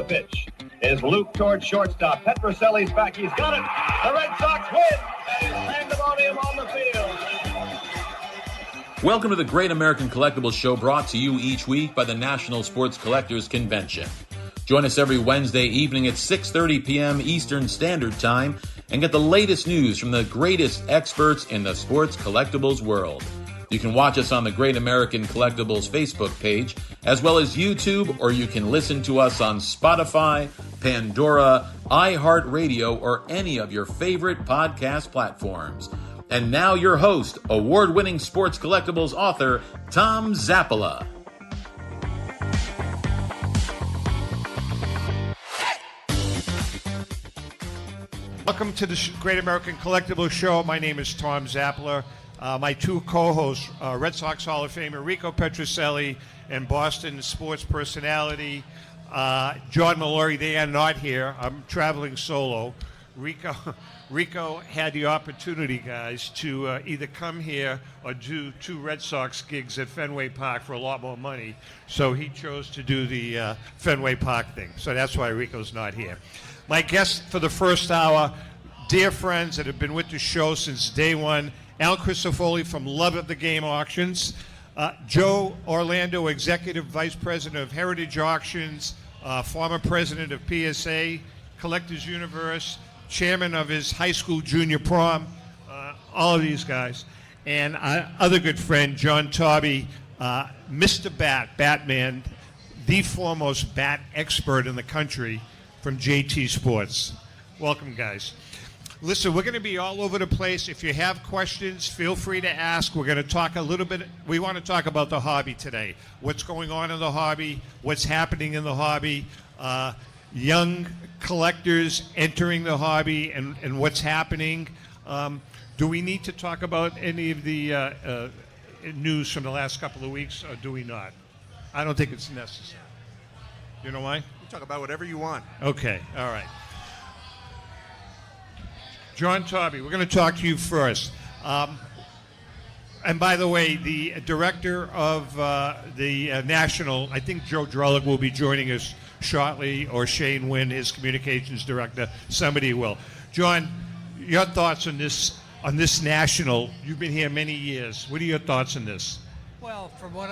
the pitch is Luke towards shortstop. Petroselli's back. He's got it. The Red Sox win. And pandemonium on the field. Welcome to the Great American Collectibles Show, brought to you each week by the National Sports Collectors Convention. Join us every Wednesday evening at 6:30 p.m. Eastern Standard Time and get the latest news from the greatest experts in the sports collectibles world. You can watch us on the Great American Collectibles Facebook page, as well as YouTube, or you can listen to us on Spotify, Pandora, iHeartRadio, or any of your favorite podcast platforms. And now your host, award-winning sports collectibles author, Tom Zappala. Welcome to the Great American Collectibles Show. My name is Tom Zappala. My two co-hosts, Red Sox Hall of Famer Rico Petroselli and Boston sports personality John Mallory. They are not here. I'm traveling solo. Rico had the opportunity, guys, to either come here or do two Red Sox gigs at Fenway Park for a lot more money. So he chose to do the Fenway Park thing. So that's why Rico's not here. My guest for the first hour, dear friends that have been with the show since day one, Al Cristofoli from Love of the Game Auctions, Joe Orlando, Executive Vice President of Heritage Auctions, former President of PSA, Collectors Universe, Chairman of his high school junior prom, all of these guys. And other good friend, John Tobby, Mr. Batman, the foremost bat expert in the country from JT Sports. Welcome, guys. Listen, we're going to be all over the place. If you have questions, feel free to ask. We're going to talk a little bit. We want to talk about the hobby today. What's going on in the hobby, what's happening in the hobby, young collectors entering the hobby and what's happening. Do we need to talk about any of the news from the last couple of weeks, or do we not? I don't think it's necessary. You know why? You talk about whatever you want. Okay, all right. John Tobby, we're going to talk to you first. And by the way, the director of the National, I think Joe Drellick will be joining us shortly, or Shane Wynn, his communications director. Somebody will. John, your thoughts on this National? You've been here many years. What are your thoughts on this? Well, from what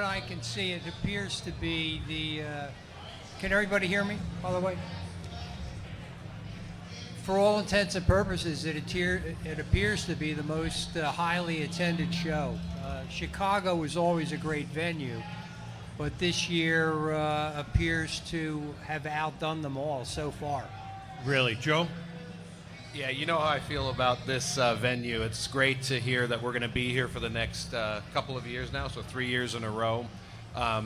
I can see, it appears to be the. Can everybody hear me? By the way. For all intents and purposes, it appears to be the most highly attended show. Chicago was always a great venue, but this year appears to have outdone them all so far. Really, Joe? Yeah, you know how I feel about this venue. It's great to hear that we're going to be here for the next couple of years now, so 3 years in a row. I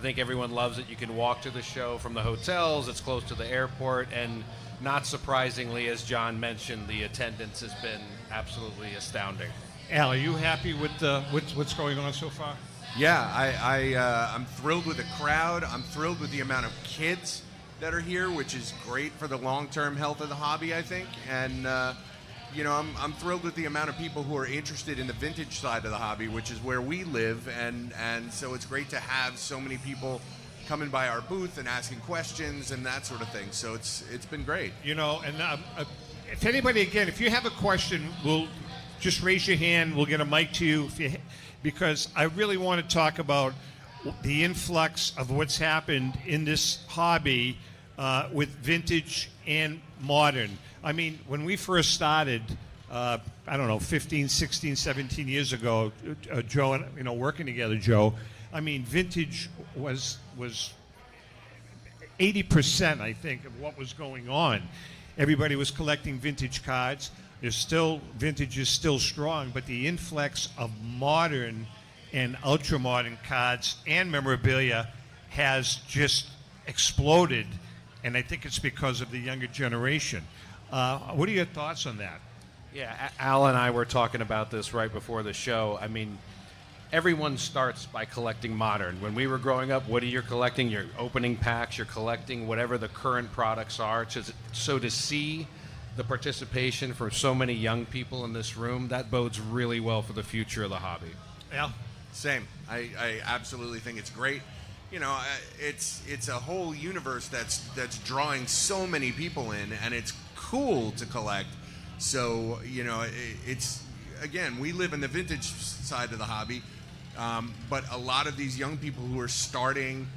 think everyone loves it. You can walk to the show from the hotels. It's close to the airport, and not surprisingly, as John mentioned, the attendance has been absolutely astounding. Al, are you happy with what's going on so far? Yeah, I'm thrilled with the crowd. I'm thrilled with the amount of kids that are here, which is great for the long-term health of the hobby, I think. And I'm thrilled with the amount of people who are interested in the vintage side of the hobby, which is where we live. And so it's great to have so many people coming by our booth and asking questions and that sort of thing. So it's been great. You know, and if anybody, again, if you have a question, we'll just raise your hand. We'll get a mic to you, because I really want to talk about the influx of what's happened in this hobby with vintage and modern. I mean, when we first started, 15, 16, 17 years ago, Joe and, working together, Joe, I mean, vintage was 80%, I think, of what was going on. Everybody was collecting vintage cards. Vintage is still strong, but the influx of modern and ultra-modern cards and memorabilia has just exploded, and I think it's because of the younger generation. What are your thoughts on that? Yeah, Al and I were talking about this right before the show. I mean, everyone starts by collecting modern. When we were growing up, what are you collecting? You're opening packs, you're collecting whatever the current products are. So to see the participation from so many young people in this room, that bodes really well for the future of the hobby. Al? Same. I absolutely think it's great. you know, it's a whole universe that's drawing so many people in, and it's cool to collect. So, you know, it's, again, we live in the vintage side of the hobby, but a lot of these young people who are starting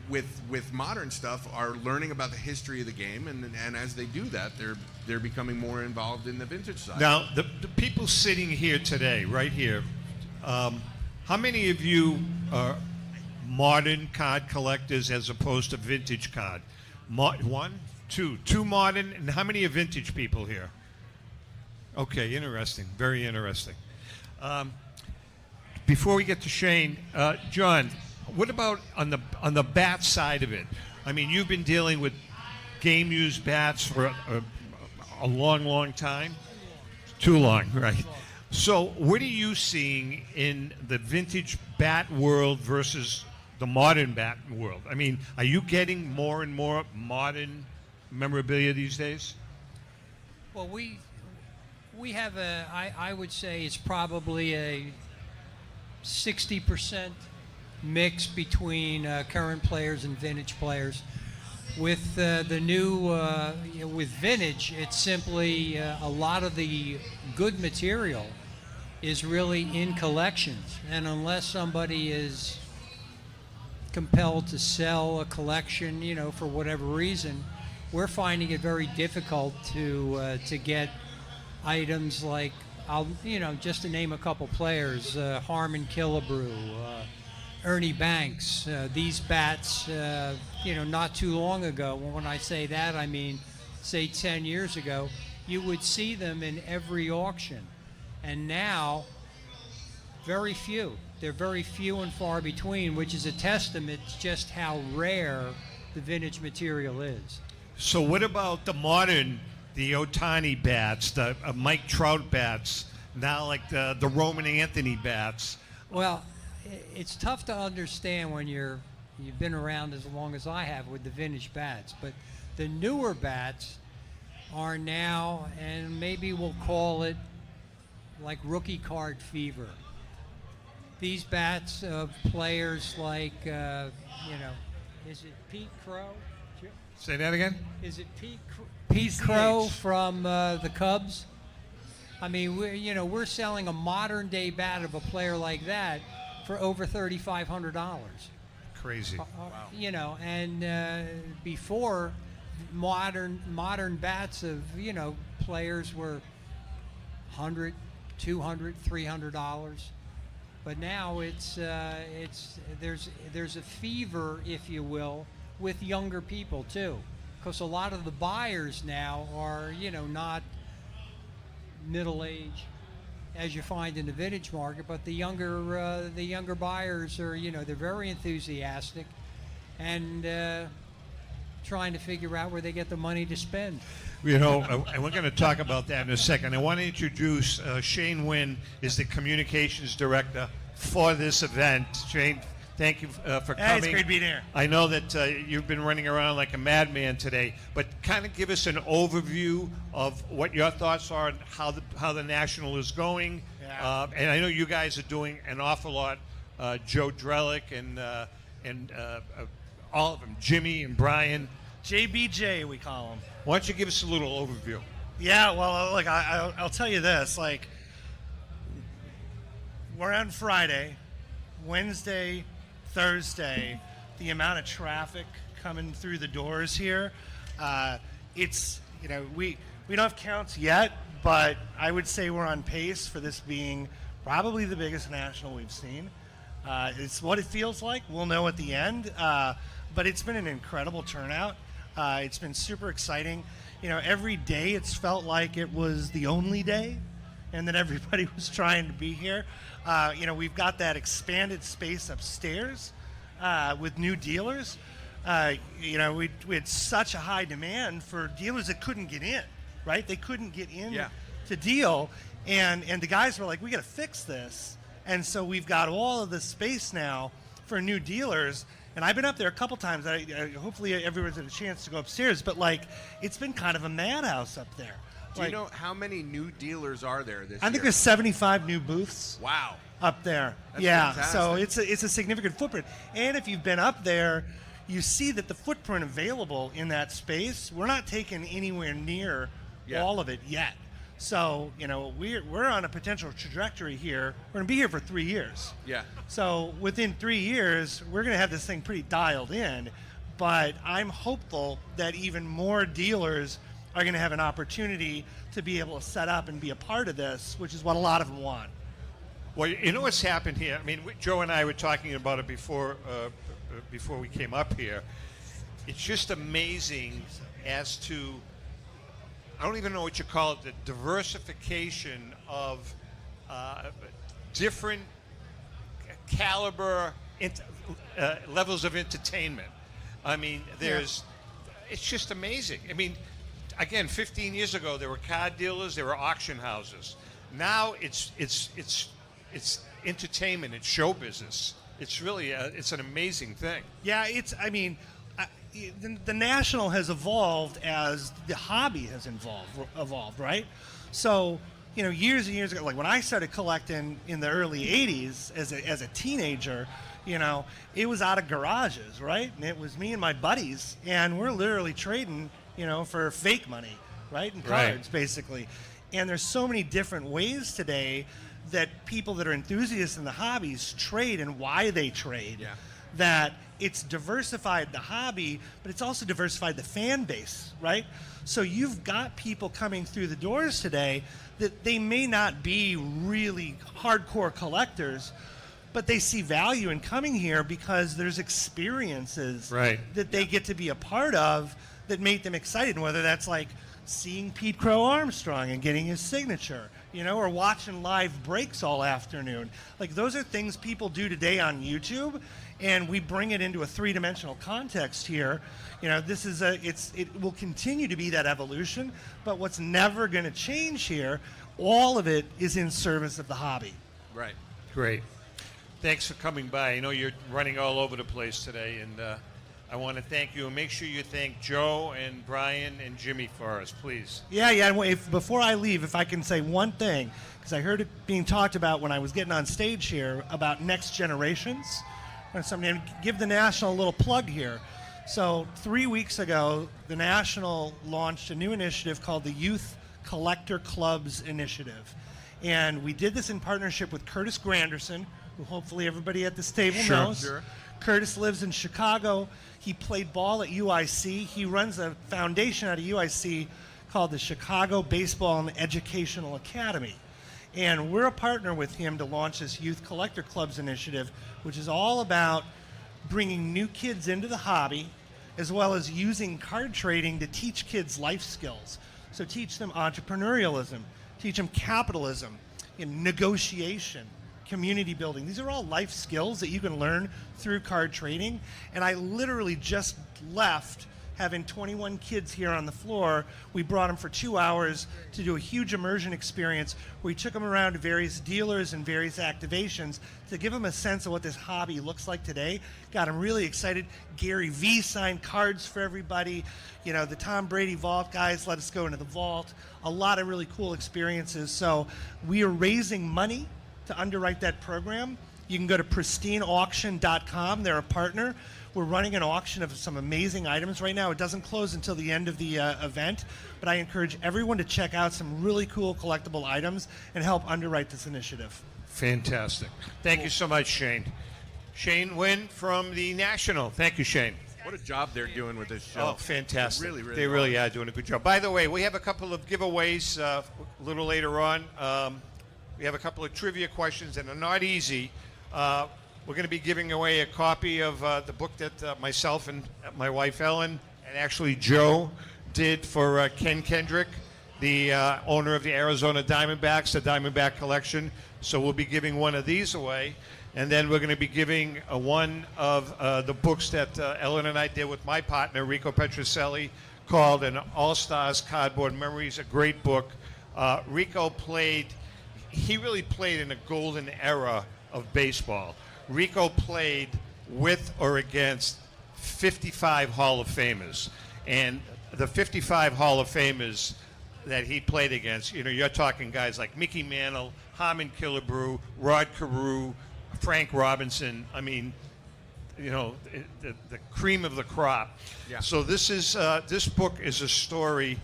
with modern stuff are learning about the history of the game, and as they do that, they're becoming more involved in the vintage side. Now, the people sitting here today, right here, how many of you are modern card collectors as opposed to vintage card? One, two modern, and how many are vintage people here? Okay, interesting, very interesting. Before we get to Shane, John, what about on the bat side of it? I mean, you've been dealing with game used bats for a long time. Too long, right? So, what are you seeing in the vintage bat world versus the modern bat world? I mean, are you getting more and more modern memorabilia these days? Well, we have I would say it's probably a 60% mix between current players and vintage players. With the new, with vintage, it's simply a lot of the good material is really in collections, and unless somebody is compelled to sell a collection, you know, for whatever reason, we're finding it very difficult to get items like, just to name a couple players, Harmon Killebrew, Ernie Banks, these bats, not too long ago. When I say that, I mean, say 10 years ago, you would see them in every auction. And now, very few. They're very few and far between, which is a testament to just how rare the vintage material is. So what about the modern, the Ohtani bats, the Mike Trout bats, now like the Roman Anthony bats? Well, it's tough to understand when you've been around as long as I have with the vintage bats, but the newer bats are now, and maybe we'll call it like rookie card fever. These bats of players like, is it Pete Crow? Say that again? Is it Pete Crow from the Cubs? I mean, we're selling a modern day bat of a player like that for over $3,500. Crazy. Wow. And before, modern bats of players were $100, $200, $300. But now there's a fever, if you will, with younger people too, because a lot of the buyers now are not middle age as you find in the vintage market, but the younger buyers are they're very enthusiastic and trying to figure out where they get the money to spend. And we're going to talk about that in a second. I want to introduce Shane Wynn, is the communications director for this event. Shane, thank you for coming. Hey, it's great being here. I know that you've been running around like a madman today, but kind of give us an overview of what your thoughts are on how the National is going. Yeah. And I know you guys are doing an awful lot. Joe Drellick and all of them, Jimmy and Brian. JBJ, we call him. Why don't you give us a little overview? Yeah, well, look, I'll tell you this. Like, we're on Friday, Wednesday, Thursday, the amount of traffic coming through the doors here, it's, we don't have counts yet, but I would say we're on pace for this being probably the biggest National we've seen. It's what it feels like. We'll know at the end, but it's been an incredible turnout. It's been super exciting. Every day it's felt like it was the only day and that everybody was trying to be here. We've got that expanded space upstairs with new dealers. We had such a high demand for dealers that couldn't get in, right? They couldn't get in to deal. And the guys were like, we got to fix this. And so we've got all of this space now for new dealers. And I've been up there a couple times. Hopefully everyone's had a chance to go upstairs. But, it's been kind of a madhouse up there. Do you know how many new dealers are there this year? I think there's 75 new booths. Wow. Up there. That's yeah. fantastic. So it's a significant footprint. And if you've been up there, you see that the footprint available in that space, we're not taking anywhere near all of it yet. So, we're on a potential trajectory here. We're going to be here for 3 years. Yeah. So within 3 years, we're going to have this thing pretty dialed in. But I'm hopeful that even more dealers are going to have an opportunity to be able to set up and be a part of this, which is what a lot of them want. Well, you know what's happened here? I mean, Joe and I were talking about it before we came up here. It's just amazing as to, I don't even know what you call it, the diversification of different caliber levels of entertainment. I mean, it's just amazing. I mean, again, 15 years ago, there were car dealers, there were auction houses. Now it's entertainment, it's show business. It's really it's an amazing thing. Yeah, the National has evolved as the hobby has evolved, right? So, years and years ago, like when I started collecting in the early 80s as a teenager, it was out of garages, right? And it was me and my buddies, and we're literally trading, for fake money, right? And cards, basically. And there's so many different ways today that people that are enthusiasts in the hobbies trade and why they trade. Yeah. That it's diversified the hobby, but it's also diversified the fan base, right? So you've got people coming through the doors today that they may not be really hardcore collectors, but they see value in coming here because there's experiences that they get to be a part of that make them excited, whether that's like seeing Pete Crow Armstrong and getting his signature, or watching live breaks all afternoon. Like, those are things people do today on YouTube, and we bring it into a three-dimensional context here. This is it will continue to be that evolution, but what's never going to change here, all of it is in service of the hobby. Right. Great. Thanks for coming by. I know you're running all over the place today, and I want to thank you. And make sure you thank Joe and Brian and Jimmy for us, please. Yeah. And before I leave, if I can say one thing, because I heard it being talked about when I was getting on stage here about next generations. And give the National a little plug here. So 3 weeks ago, the National launched a new initiative called the Youth Collector Clubs Initiative. And we did this in partnership with Curtis Granderson, who hopefully everybody at this table knows. Sure. Curtis lives in Chicago. He played ball at UIC. He runs a foundation out of UIC called the Chicago Baseball and Educational Academy. And we're a partner with him to launch this Youth Collector Clubs initiative, which is all about bringing new kids into the hobby, as well as using card trading to teach kids life skills. So teach them entrepreneurialism, teach them capitalism, negotiation, community building. These are all life skills that you can learn through card trading. And I literally just left having 21 kids here on the floor. We brought them for 2 hours to do a huge immersion experience where we took them around to various dealers and various activations to give them a sense of what this hobby looks like today. Got them really excited. Gary Vee signed cards for everybody. The Tom Brady Vault guys let us go into the vault. A lot of really cool experiences. So we are raising money to underwrite that program. You can go to pristineauction.com. They're a partner. We're running an auction of some amazing items right now. It doesn't close until the end of the event, but I encourage everyone to check out some really cool collectible items and help underwrite this initiative. Fantastic. Thank you so much, Shane. Shane Wynn from the National. Thank you, Shane. What a job they're doing with this show. Oh, fantastic. They really are doing a good job. By the way, we have a couple of giveaways a little later on. We have a couple of trivia questions, and they're not easy. We're going to be giving away a copy of the book that myself and my wife Ellen, and actually Joe, did for Ken Kendrick, the owner of the Arizona Diamondbacks, the Diamondback Collection. So we'll be giving one of these away. And then we're going to be giving one of the books that Ellen and I did with my partner, Rico Petroselli, called An All-Stars Cardboard Memories, a great book. Rico he really played in a golden era of baseball. Rico played with or against 55 Hall of Famers. And the 55 Hall of Famers that he played against, you're talking guys like Mickey Mantle, Harmon Killebrew, Rod Carew, Frank Robinson. I mean, the cream of the crop. Yeah. So this book is a story.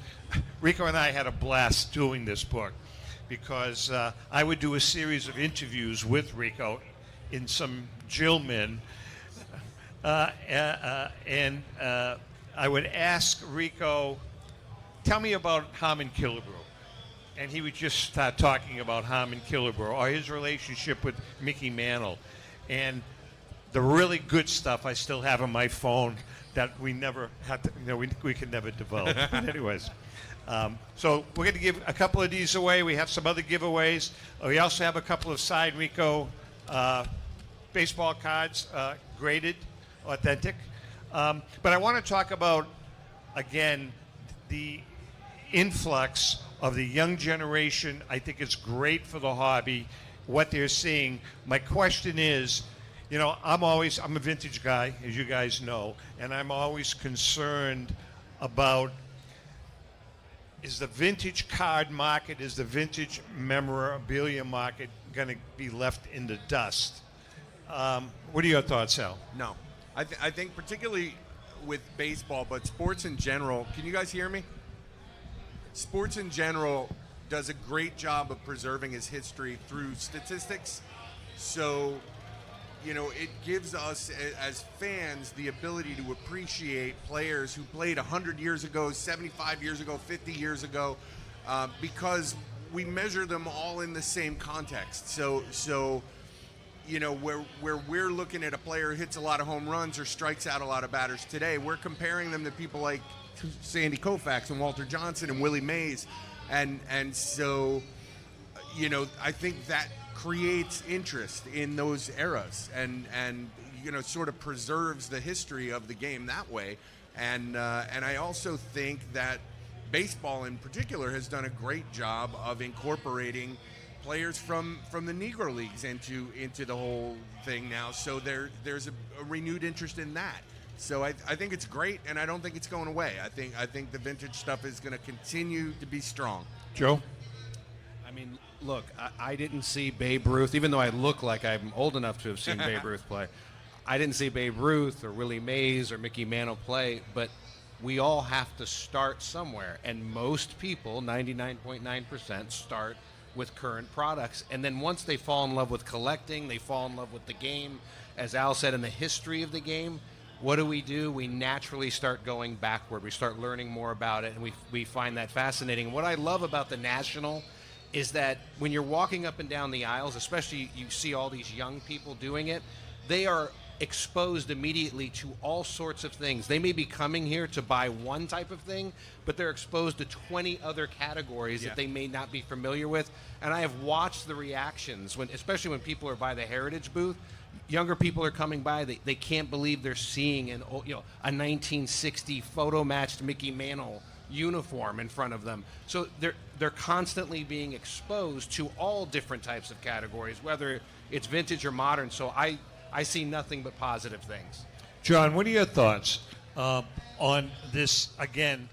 Rico and I had a blast doing this book because I would do a series of interviews with Rico in some Gilman, and I would ask Rico, tell me about Harmon Killebrew. And he would just start talking about Harmon Killebrew or his relationship with Mickey Mantle. And the really good stuff I still have on my phone that we never had to, we could never develop. But anyways, so we're going to give a couple of these away. We have some other giveaways. We also have a couple of signed Rico baseball cards, graded, authentic. But I want to talk about, again, the influx of the young generation. I think it's great for the hobby, what they're seeing. My question is, I'm a vintage guy, as you guys know, and I'm always concerned about, is the vintage card market, is the vintage memorabilia market going to be left in the dust? What are your thoughts, Sal? No. I think particularly with baseball, but sports in general, can you guys hear me? Sports in general does a great job of preserving its history through statistics. So, it gives us as fans the ability to appreciate players who played 100 years ago, 75 years ago, 50 years ago, because we measure them all in the same context. So where we're looking at a player who hits a lot of home runs or strikes out a lot of batters today, we're comparing them to people like Sandy Koufax and Walter Johnson and Willie Mays. And so, I think that creates interest in those eras and sort of preserves the history of the game that way. And I also think that baseball in particular has done a great job of incorporating players from the Negro Leagues into the whole thing now. So there's a renewed interest in that. So I think it's great, and I don't think it's going away. I think the vintage stuff is going to continue to be strong. Joe? I mean, look, I didn't see Babe Ruth, even though I look like I'm old enough to have seen Babe Ruth play. I didn't see Babe Ruth or Willie Mays or Mickey Mantle play, but we all have to start somewhere. And most people, 99.9%, start with current products. And then once they fall in love with collecting, they fall in love with the game. As Al said, in the history of the game, what do? We naturally start going backward. We start learning more about it, and we find that fascinating. What I love about the National is that when you're walking up and down the aisles, especially you see all these young people doing it, they are exposed immediately to all sorts of things. They may be coming here to buy one type of thing, but they're exposed to 20 other categories that they may not be familiar with. And I have watched the reactions, especially when people are by the Heritage booth. Younger people are coming by. They can't believe they're seeing a 1960 photo matched Mickey Mantle uniform in front of them. So they're constantly being exposed to all different types of categories, whether it's vintage or modern. So I see nothing but positive things. John, what are your thoughts on this, again,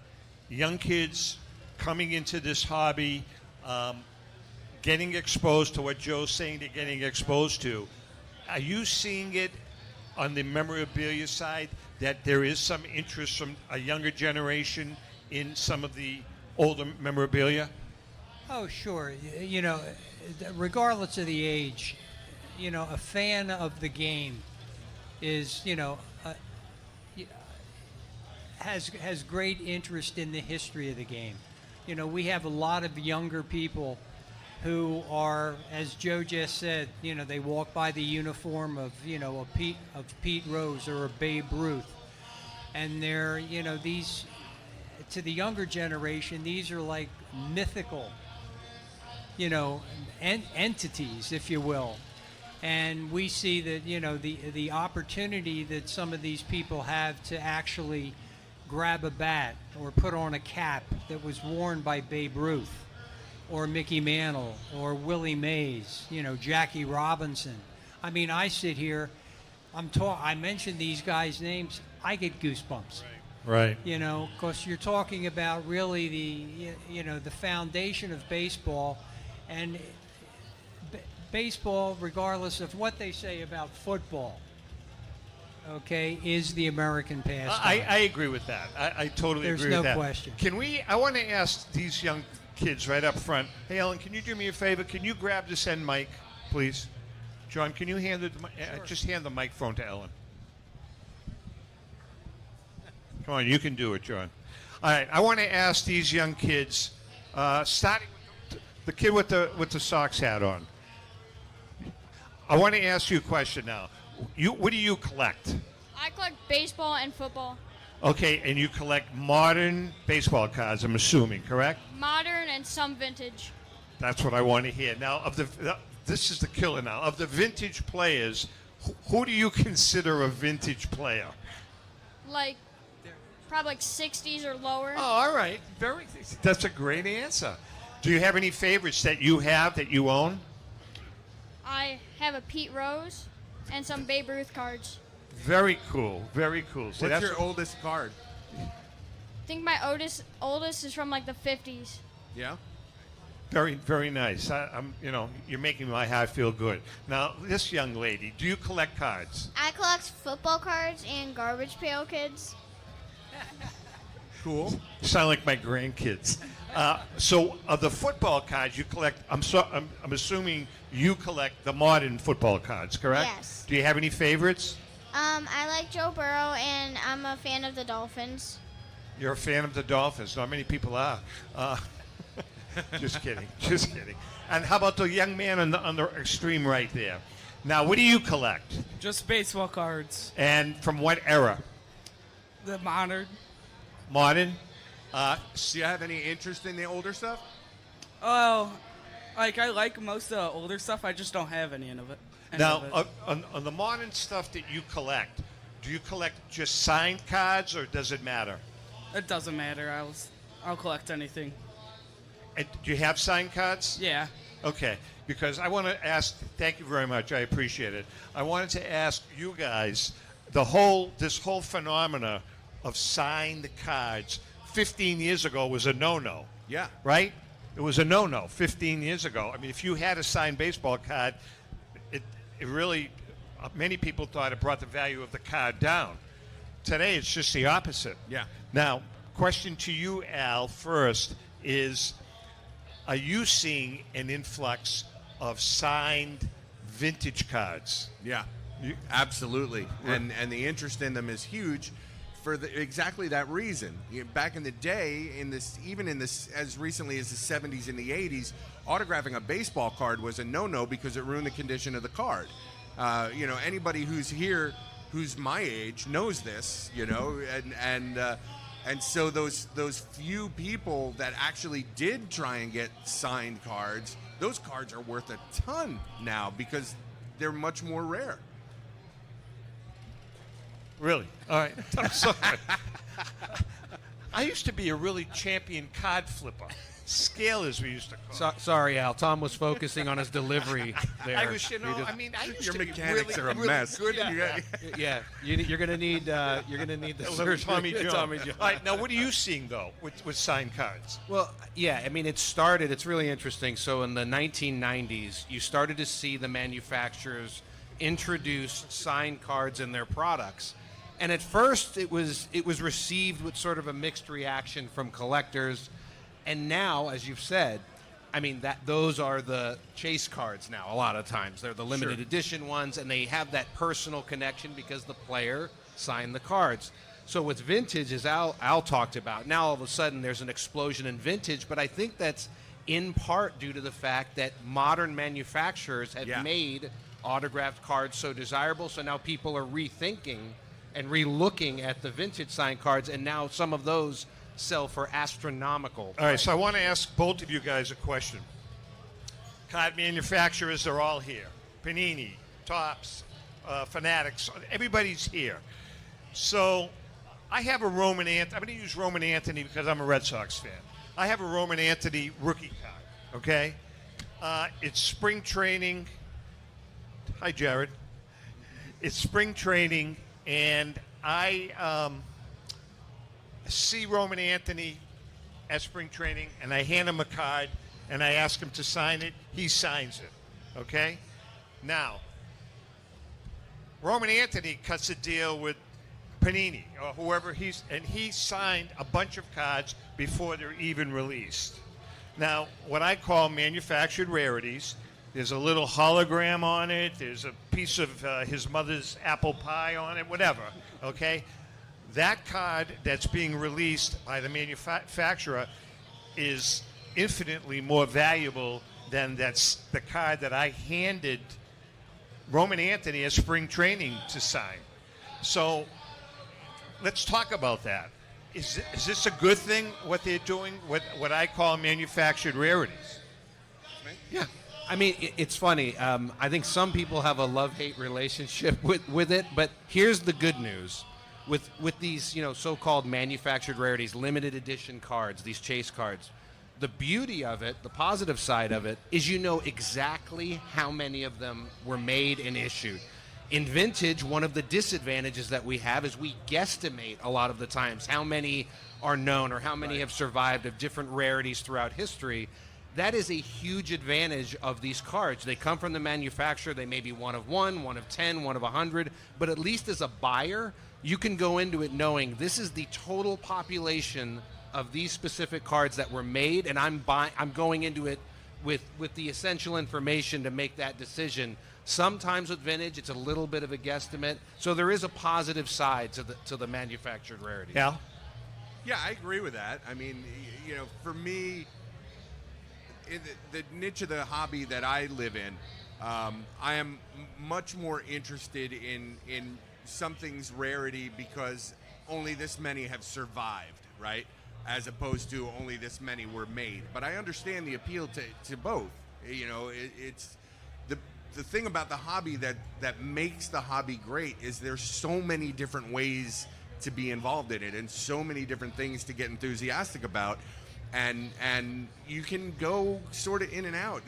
young kids coming into this hobby, getting exposed to what Joe's saying they're getting exposed to? Are you seeing it on the memorabilia side that there is some interest from a younger generation in some of the older memorabilia? Oh, sure. Regardless of the age, a fan of the game is, has great interest in the history of the game. We have a lot of younger people who are, as Joe just said, they walk by the uniform of, Pete Rose or a Babe Ruth, and they're, these, to the younger generation, these are like mythical, entities, if you will. And we see that, the opportunity that some of these people have to actually grab a bat or put on a cap that was worn by Babe Ruth or Mickey Mantle or Willie Mays, Jackie Robinson. I mean, I sit here, I mention these guys' names, I get goosebumps. Right. You know, because you're talking about really the foundation of baseball, and baseball, regardless of what they say about football, okay, is the American pastime. I agree with that. I totally There's agree with no that. question. I want to ask these young kids right up front. Hey, Ellen, can you do me a favor? Can you grab this end mic, please? John, can you hand just hand the microphone to Ellen? Come on, you can do it, John. All right, I want to ask these young kids, starting with the kid with the Sox hat on. I want to ask you a question now. What do you collect? I collect baseball and football. Okay, and you collect modern baseball cards, I'm assuming, correct? Modern and some vintage. That's what I want to hear. Now, this is the killer now. Of the vintage players, who do you consider a vintage player? Like, probably like 60s or lower. Oh, all right. That's a great answer. Do you have any favorites that you own? I have a Pete Rose and some Babe Ruth cards. Very cool. Very cool. So What's your oldest card? I think my oldest is from like the 50s. Yeah. very, very nice. You're making my heart feel good. Now, this young lady, do you collect cards? I collect football cards and Garbage Pail Kids. Cool. You sound like my grandkids. So, of the football cards you collect, I'm assuming you collect the modern football cards, correct? Yes. Do you have any favorites? I like Joe Burrow, and I'm a fan of the Dolphins. You're a fan of the Dolphins. Not many people are. Just kidding. Just kidding. And how about the young man on the extreme right there? Now, what do you collect? Just baseball cards. And from what era? The modern. Modern? Do you have any interest in the older stuff? Oh, like I like most of the older stuff. I just don't have any of it. Now, on the modern stuff that you collect, do you collect just signed cards, or does it matter? It doesn't matter. I'll collect anything. And do you have signed cards? Yeah. Okay, because I want to ask. Thank you very much. I appreciate it. I wanted to ask you guys this whole phenomena of signed cards. 15 years ago was a no-no. Yeah. Right? It was a no-no 15 years ago. I mean, if you had a signed baseball card, it really, many people thought it brought the value of the card down. Today, it's just the opposite. Yeah. Now, question to you, Al, first is, are you seeing an influx of signed vintage cards? Yeah, absolutely. And the interest in them is huge for exactly that reason. Back in the day, even in this as recently as the 70s and the 80s, autographing a baseball card was a no-no because it ruined the condition of the card. Anybody who's here who's my age knows this, and so those few people that actually did try and get signed cards, those cards are worth a ton now because they're much more rare. Really? All right. I'm sorry. I used to be a really champion card flipper. Scalers, we used to call it. Sorry, Al. Tom was focusing on his delivery there. I was, I used Your to be mechanics really, are a really mess. good at Yeah, you're gonna need the Little Tommy John. Tommy John. All right, now what are you seeing though with signed cards? Well, yeah, I mean, it's really interesting. So in the 1990s, you started to see the manufacturers introduce signed cards in their products. And at first, it was received with sort of a mixed reaction from collectors. And now, as you've said, I mean, those are the chase cards now a lot of times. They're the limited edition ones, and they have that personal connection because the player signed the cards. So what's vintage, as Al talked about, now all of a sudden there's an explosion in vintage, but I think that's in part due to the fact that modern manufacturers have made autographed cards so desirable, so now people are rethinking and re-looking at the vintage signed cards, and now some of those sell for astronomical. All right, so I want to ask both of you guys a question. Card manufacturers are all here. Panini, Topps, Fanatics, everybody's here. So I have a Roman Anthony. I'm going to use Roman Anthony because I'm a Red Sox fan. I have a Roman Anthony rookie card, okay? It's spring training. Hi, Jared. It's spring training, and I see Roman Anthony at spring training, and I hand him a card, and I ask him to sign it. He signs it. Okay? Now, Roman Anthony cuts a deal with Panini or whoever he signed a bunch of cards before they're even released. Now, what I call manufactured rarities, there's a little hologram on it, there's a piece of his mother's apple pie on it, whatever, okay? That card that's being released by the manufacturer is infinitely more valuable than the card that I handed Roman Anthony at spring training to sign. So let's talk about that. Is this a good thing, what they're doing, what I call manufactured rarities? Yeah. I mean, it's funny. I think some people have a love-hate relationship with it, but here's the good news. With these, so-called manufactured rarities, limited edition cards, these chase cards, the beauty of it, the positive side of it, is you know exactly how many of them were made and issued. In vintage, one of the disadvantages that we have is we guesstimate a lot of the times how many are known or how many have survived of different rarities throughout history. That is a huge advantage of these cards. They come from the manufacturer. They may be one of 1, 1 of 10, 1 of 100, but at least as a buyer, you can go into it knowing this is the total population of these specific cards that were made, and I'm going into it with the essential information to make that decision. Sometimes with vintage, it's a little bit of a guesstimate, so there is a positive side to the manufactured rarity. Yeah. Yeah, I agree with that. I mean, for me, in the niche of the hobby that I live in, I am much more interested in something's rarity because only this many have survived, right? As opposed to only this many were made. But I understand the appeal to both. It's the thing about the hobby that makes the hobby great is there's so many different ways to be involved in it and so many different things to get enthusiastic about. And you can go sort of in and out.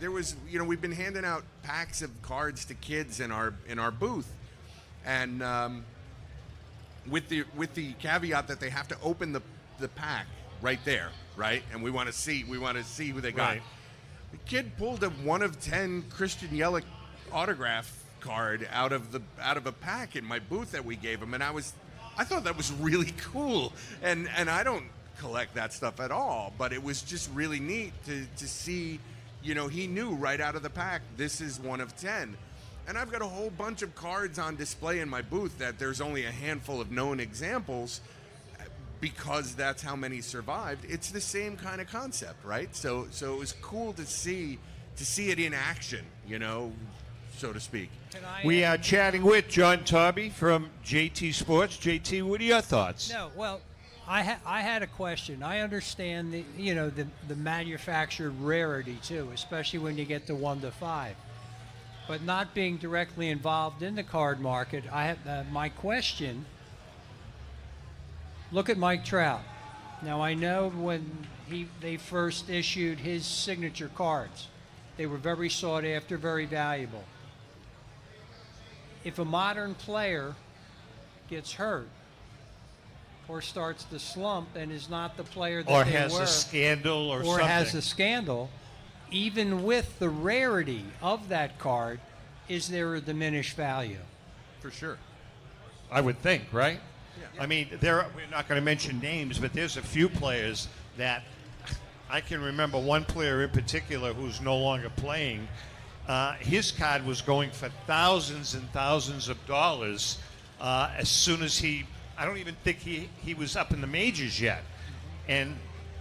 There was, we've been handing out packs of cards to kids in our booth, and with the caveat that they have to open the pack right there, right? And we want to see who they got. Right. The kid pulled a 1 of 10 Christian Yelich autograph card out of a pack in my booth that we gave him, and I thought that was really cool. And I don't collect that stuff at all, but it was just really neat to see, he knew right out of the pack, this is 1 of 10. And I've got a whole bunch of cards on display in my booth that there's only a handful of known examples because that's how many survived. It's the same kind of concept, right? So it was cool to see it in action, so to speak. We are chatting with John Tobby from JT Sports. JT, what are your thoughts? No, well, I had a question. I understand the manufactured rarity too, especially when you get to 1 to 5. But not being directly involved in the card market, I have my question. Look at Mike Trout. Now I know when they first issued his signature cards, they were very sought after, very valuable. If a modern player gets hurt or starts to slump and is not the player that or they has were, a scandal or something, has a scandal, even with the rarity of that card, is there a diminished value? For sure. I would think, right? Yeah. I mean, we're not going to mention names, but there's a few players that I can remember. One player in particular who's no longer playing. His card was going for thousands and thousands of dollars as soon as I don't even think he was up in the majors yet. And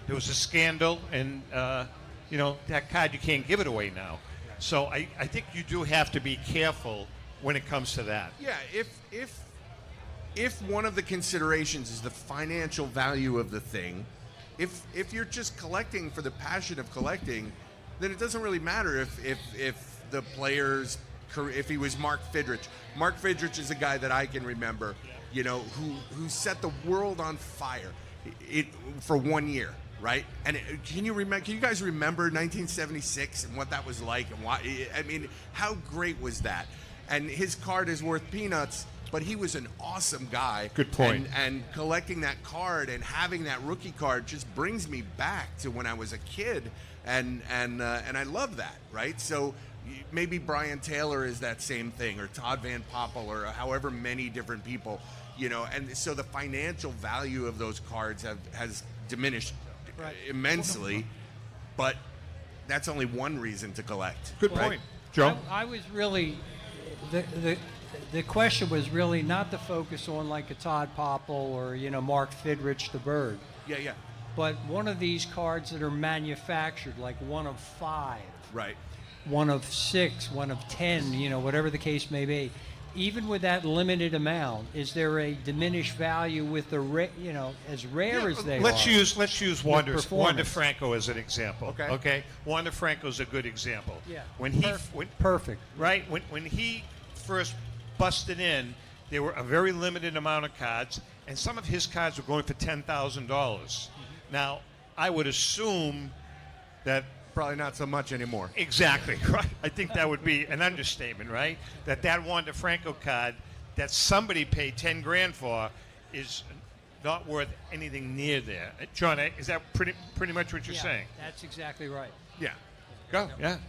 there was a scandal, and that card, you can't give it away now. So I think you do have to be careful when it comes to that. Yeah, if one of the considerations is the financial value of the thing, if you're just collecting for the passion of collecting, then it doesn't really matter if the player's career, if he was Mark Fidrich. Mark Fidrich is a guy that I can remember, who set the world on fire for 1 year. Right, and can you guys remember 1976 and what that was like, and why? I mean, how great was that? And his card is worth peanuts, but he was an awesome guy. Good point. And collecting that card and having that rookie card just brings me back to when I was a kid, and I love that, right? So maybe Brian Taylor is that same thing, or Todd Van Poppel, or however many different people, and so the financial value of those cards has diminished immensely, but that's only one reason to collect. Good point. Joe? I was really, the question was really not to focus on like a Todd Popple or, Mark Fidrich the Bird. Yeah. But one of these cards that are manufactured, like one of 5. Right. One of 6, one of 10, whatever the case may be. Even with that limited amount, is there a diminished value with the, as rare as they let's are? Use Wander performance. Franco as an example. Okay. Wander Franco's a good example. Yeah. Perfect. Right. When he first busted in, there were a very limited amount of cards, and some of his cards were going for $10,000. Now, I would assume that. Probably not so much anymore. Exactly, right. I think that would be an understatement, right? That Wander Franco card that somebody paid $10,000 for is not worth anything near there. John, is that pretty much what you're saying? That's exactly right. Yeah. Go. Yeah.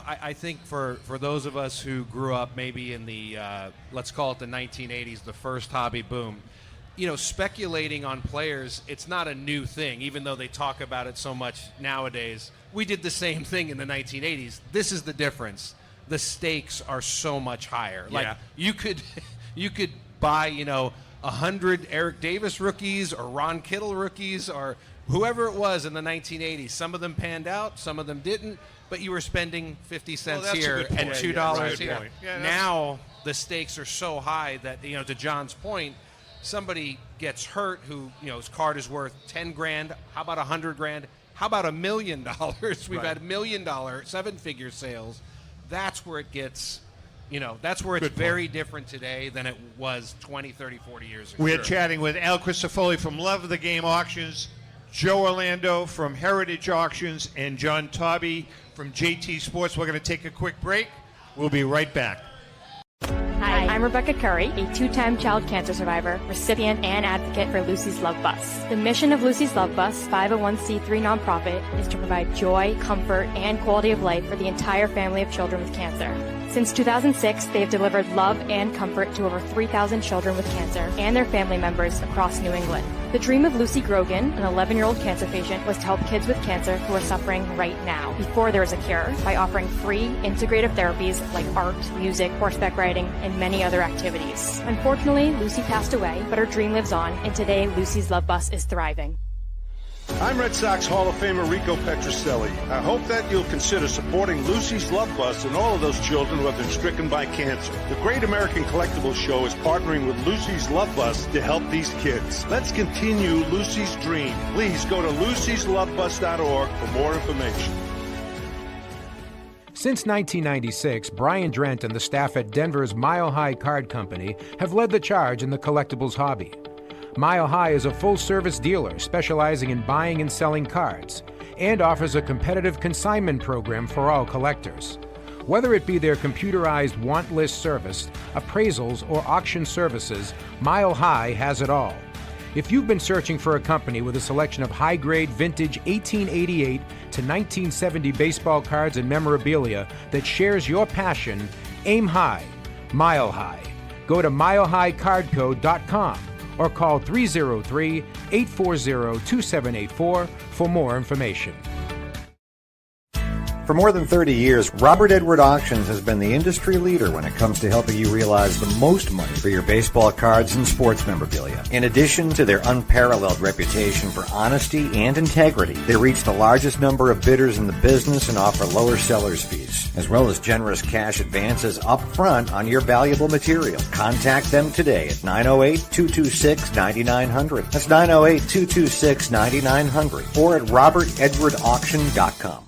I think for those of us who grew up maybe in the, let's call it the 1980s, the first hobby boom, speculating on players, it's not a new thing, even though they talk about it so much nowadays. We did the same thing in the 1980s. This is the difference. The stakes are so much higher. Yeah. Like you could buy, 100 Eric Davis rookies or Ron Kittle rookies or whoever it was in the 1980s. Some of them panned out, some of them didn't, but you were spending 50 cents here and $2 here. Now the stakes are so high that, to John's point, somebody gets hurt who, his card is worth $10,000. How about $100,000? How about $1 million? We've had $1 million, 7-figure sales. That's where it gets, that's where it's very different today than it was 20, 30, 40 years ago. We're chatting with Al Christofoli from Love of the Game Auctions, Joe Orlando from Heritage Auctions, and John Tobby from JT Sports. We're going to take a quick break. We'll be right back. Hi, I'm Rebecca Curry, a 2-time child cancer survivor, recipient, and advocate for Lucy's Love Bus. The mission of Lucy's Love Bus, 501c3 nonprofit, is to provide joy, comfort, and quality of life for the entire family of children with cancer. Since 2006, they have delivered love and comfort to over 3,000 children with cancer and their family members across New England. The dream of Lucy Grogan, an 11-year-old cancer patient, was to help kids with cancer who are suffering right now, before there is a cure, by offering free, integrative therapies like art, music, horseback riding, and many other activities. Unfortunately, Lucy passed away, but her dream lives on, and today Lucy's Love Bus is thriving. I'm Red Sox Hall of Famer Rico Petroselli. I hope that you'll consider supporting Lucy's Love Bus and all of those children who have been stricken by cancer. The Great American Collectibles Show is partnering with Lucy's Love Bus to help these kids. Let's continue Lucy's dream. Please go to lucyslovebus.org for more information. Since 1996, Brian Drent and the staff at Denver's Mile High Card Company have led the charge in the collectibles hobby. Mile High is a full-service dealer specializing in buying and selling cards and offers a competitive consignment program for all collectors. Whether it be their computerized want list service, appraisals, or auction services, Mile High has it all. If you've been searching for a company with a selection of high-grade vintage 1888 to 1970 baseball cards and memorabilia that shares your passion, aim high, Mile High. Go to milehighcardco.com or call 303-840-2784 for more information. For more than 30 years, Robert Edward Auctions has been the industry leader when it comes to helping you realize the most money for your baseball cards and sports memorabilia. In addition to their unparalleled reputation for honesty and integrity, they reach the largest number of bidders in the business and offer lower sellers' fees, as well as generous cash advances up front on your valuable material. Contact them today at 908-226-9900. That's 908-226-9900 or at robertedwardauction.com.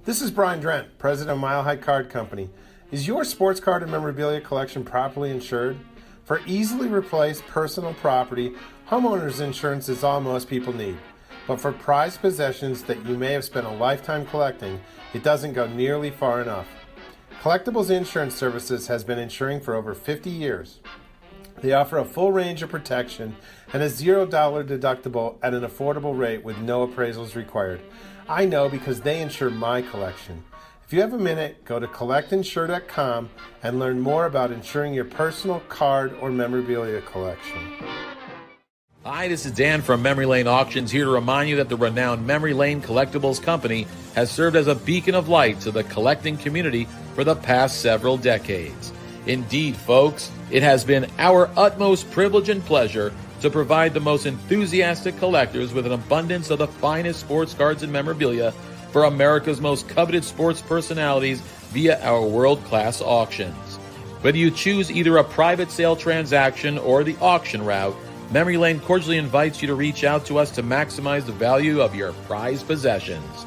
This is Brian Drent, president of Mile High Card Company. Is your sports card and memorabilia collection properly insured? For easily replaced personal property, homeowners insurance is all most people need. But for prized possessions that you may have spent a lifetime collecting, it doesn't go nearly far enough. Collectibles Insurance Services has been insuring for over 50 years. They offer a full range of protection and a $0 deductible at an affordable rate with no appraisals required. I know because they insure my collection. If you have a minute, go to collectinsure.com and learn more about insuring your personal card or memorabilia collection. Hi, this is Dan from Memory Lane Auctions, here to remind you that the renowned Memory Lane Collectibles Company has served as a beacon of light to the collecting community for the past several decades. Indeed, folks, it has been our utmost privilege and pleasure to provide the most enthusiastic collectors with an abundance of the finest sports cards and memorabilia for America's most coveted sports personalities via our world-class auctions. Whether you choose either a private sale transaction or the auction route, Memory Lane cordially invites you to reach out to us to maximize the value of your prized possessions.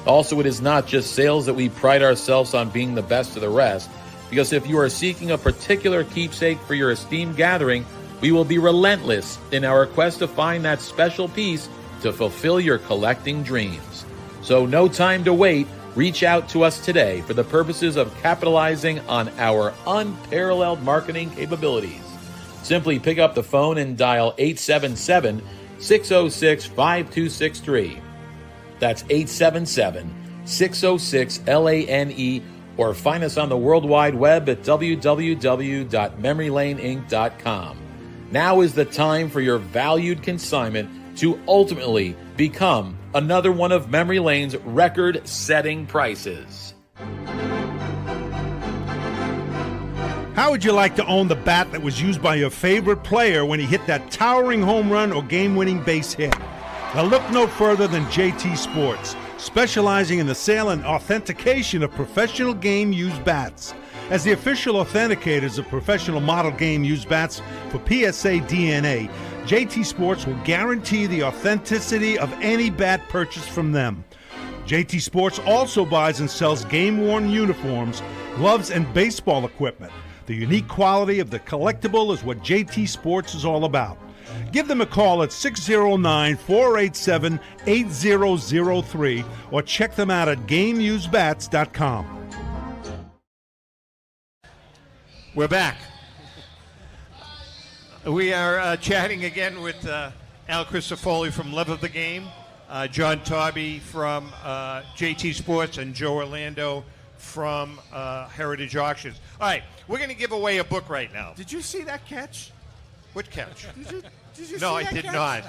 Also, it is not just sales that we pride ourselves on being the best of the rest, because if you are seeking a particular keepsake for your esteemed gathering, we will be relentless in our quest to find that special piece to fulfill your collecting dreams. So no time to wait. Reach out to us today for the purposes of capitalizing on our unparalleled marketing capabilities. Simply pick up the phone and dial 877-606-5263. That's 877-606-LANE, or find us on the World Wide Web at www.memorylaneinc.com. Now is the time for your valued consignment to ultimately become another one of Memory Lane's record-setting prices. How would you like to own the bat that was used by your favorite player when he hit that towering home run or game-winning base hit? Now look no further than JT Sports, specializing in the sale and authentication of professional game-used bats. As the official authenticators of professional model game-used bats for PSA DNA, JT Sports will guarantee the authenticity of any bat purchased from them. JT Sports also buys and sells game-worn uniforms, gloves, and baseball equipment. The unique quality of the collectible is what JT Sports is all about. Give them a call at 609-487-8003 or check them out at GameUseBats.com. We're back. We are chatting again with Al Crisafulli from Love of the Game, John Tobby from JT Sports, and Joe Orlando from Heritage Auctions. All right, we're going to give away a book right now. Did you see that catch? What catch? Did you No, see I that did catch? not.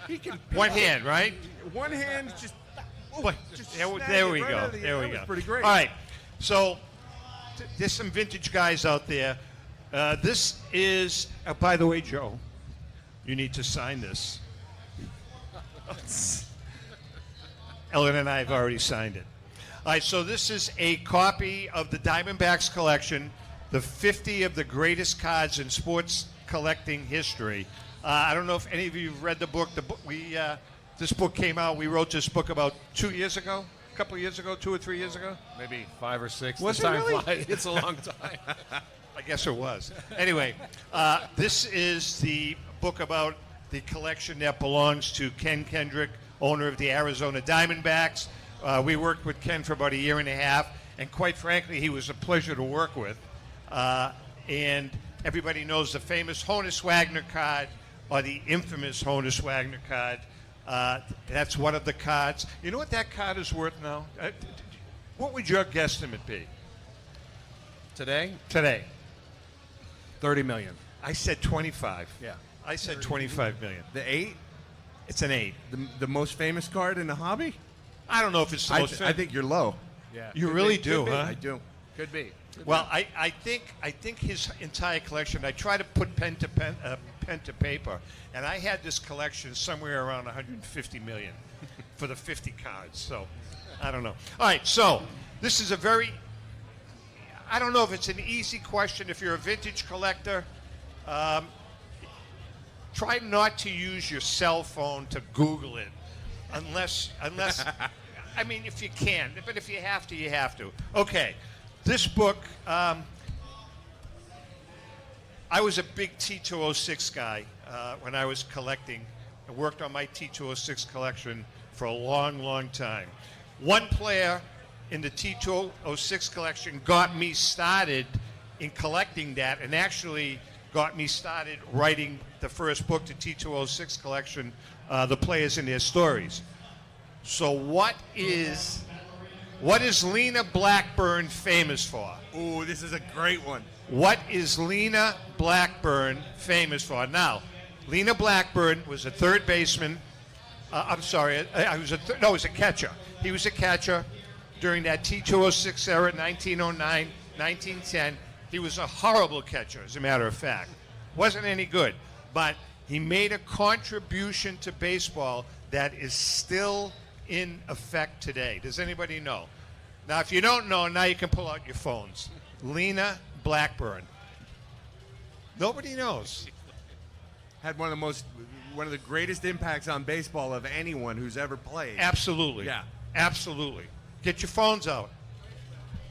He can One hand, right? One hand, just. There we go. There we go. Pretty great. All right, so there's some vintage guys out there. This is, by the way, Joe, you need to sign this. Ellen and I have already signed it. All right, so this is a copy of the Diamondbacks collection, the 50 of the greatest cards in sports collecting history. I don't know if any of you have read the book. This book came out. We wrote this book about 2 years ago, a couple of years ago, 2 or 3 years ago. Maybe 5 or 6. Was The it time really? flies. It's a long time. I guess it was. Anyway, this is the book about the collection that belongs to Ken Kendrick, owner of the Arizona Diamondbacks. We worked with Ken for about a year and a half, and quite frankly, he was a pleasure to work with. And everybody knows the famous Honus Wagner card, or the infamous Honus Wagner card. That's one of the cards. You know what that card is worth now? What would your guesstimate be? Today? Today. 30 million. I said 25. Yeah. I said 25 million. The 8? It's an 8. The most famous card in the hobby? I don't know if it's the most I think you're low. Yeah. You really do, huh? I do. Could be. Well, I think his entire collection. I try to put pen to paper, and I had this collection somewhere around 150 million for the 50 cards. So I don't know. All right, so this is a very. I don't know if it's an easy question. If you're a vintage collector, try not to use your cell phone to Google it, unless. I mean, if you can, but if you have to, you have to. Okay. This book, I was a big T206 guy when I was collecting. I worked on my T206 collection for a long, long time. One player in the T206 collection got me started in collecting that, and actually got me started writing the first book, the T206 collection, The Players and Their Stories. So what is Lena Blackburn famous for? Ooh, this is a great one. What is Lena Blackburn famous for? Now, Lena Blackburn was a third baseman. I'm sorry, he was a catcher. He was a catcher during that T206 era, 1909, 1910. He was a horrible catcher, as a matter of fact. Wasn't any good. But he made a contribution to baseball that is still in effect today. Does anybody know? Now, if you don't know, now you can pull out your phones. Lena Blackburn. Nobody knows. Had one of the greatest impacts on baseball of anyone who's ever played. Absolutely. Yeah. Absolutely. Get your phones out.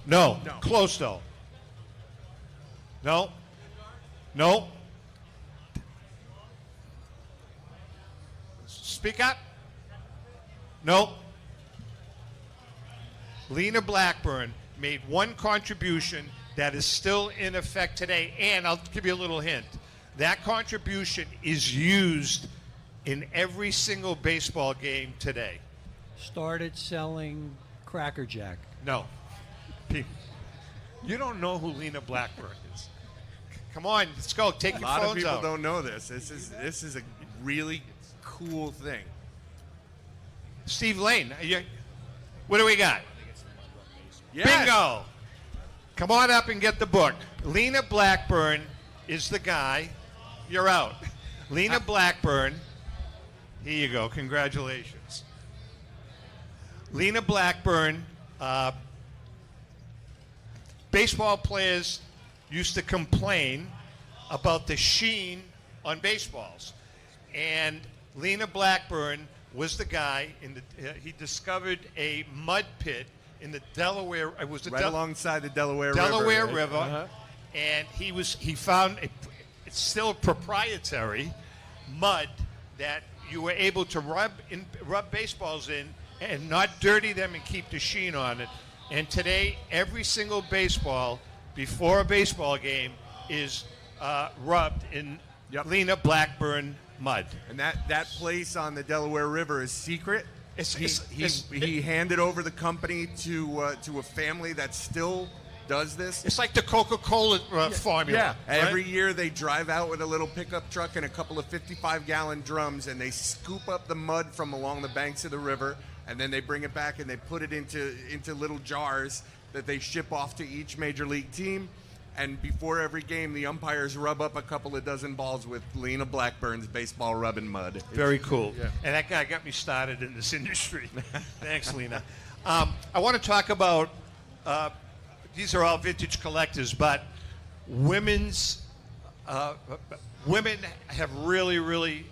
No. Close, though. No. No. Speak up. No. Lena Blackburn made one contribution that is still in effect today, and I'll give you a little hint. That contribution is used in every single baseball game today. Started selling Cracker Jack. No. You don't know who Lena Blackburn is. Come on, let's go. Take your A lot phones of people out. don't know this. This is a really cool thing. Steve Lane, what do we got? Yes. Bingo! Come on up and get the book. Lena Blackburn is the guy. You're out. Lena Blackburn. Here you go. Congratulations. Lena Blackburn. Baseball players used to complain about the sheen on baseballs, and Lena Blackburn was the guy. He discovered a mud pit in the Delaware. It was the Right alongside the Delaware River. Delaware right? River, Uh-huh. and he found it's still proprietary mud that you were able to rub baseballs in and not dirty them and keep the sheen on it. And today, every single baseball before a baseball game is rubbed in Lena Blackburn mud. And that place on the Delaware River is secret. He handed over the company to a family that still does this. It's like the Coca-Cola formula. Yeah. right? Every year they drive out with a little pickup truck and a couple of 55-gallon drums, and they scoop up the mud from along the banks of the river, and then they bring it back and they put it into little jars that they ship off to each major league team. And before every game, the umpires rub up a couple of dozen balls with Lena Blackburn's baseball rubbing mud. Very cool. Yeah. And that guy got me started in this industry. Thanks, Lena. I want to talk about, these are all vintage collectors, but women have really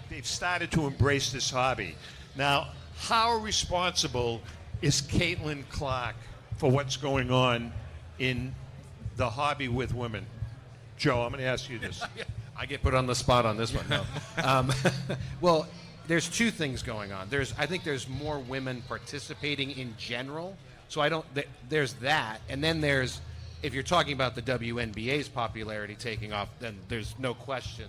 they've started to embrace this hobby. Now, how responsible is Caitlin Clark for what's going on in the hobby with women? Joe, I'm going to ask you this. I get put on the spot on this one. No. Well, there's two things going on. I think there's more women participating in general. So there's that, and then there's, if you're talking about the WNBA's popularity taking off, then there's no question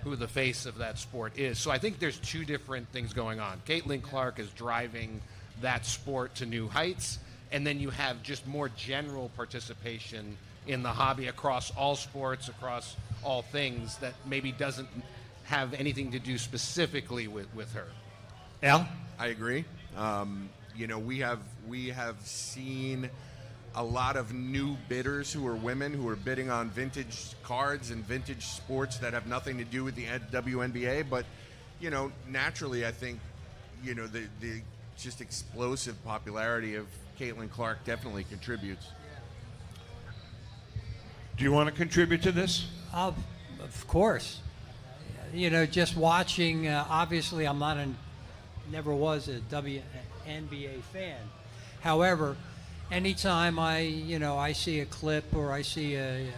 who the face of that sport is. So I think there's two different things going on. Caitlin Clark is driving that sport to new heights, and then you have just more general participation in the hobby across all sports, across all things that maybe doesn't have anything to do specifically with her. Al? I agree. We have seen a lot of new bidders who are women who are bidding on vintage cards and vintage sports that have nothing to do with the WNBA. But, naturally, I think, the just explosive popularity of Caitlin Clark definitely contributes. Do you want to contribute to this? Of course. Just watching, obviously I'm never was a WNBA fan. However, anytime I see a clip or I see a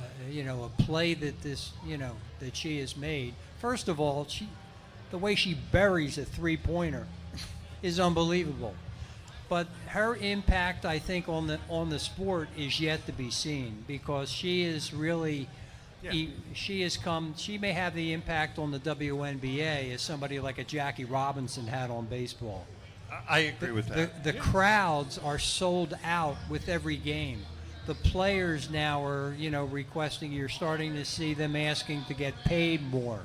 play that she has made, first of all, the way she buries a three-pointer is unbelievable. But her impact, I think, on the sport is yet to be seen, because she is really, she may have the impact on the WNBA as somebody like a Jackie Robinson had on baseball. I agree with that. The crowds are sold out with every game. The players now are, requesting, you're starting to see them asking to get paid more.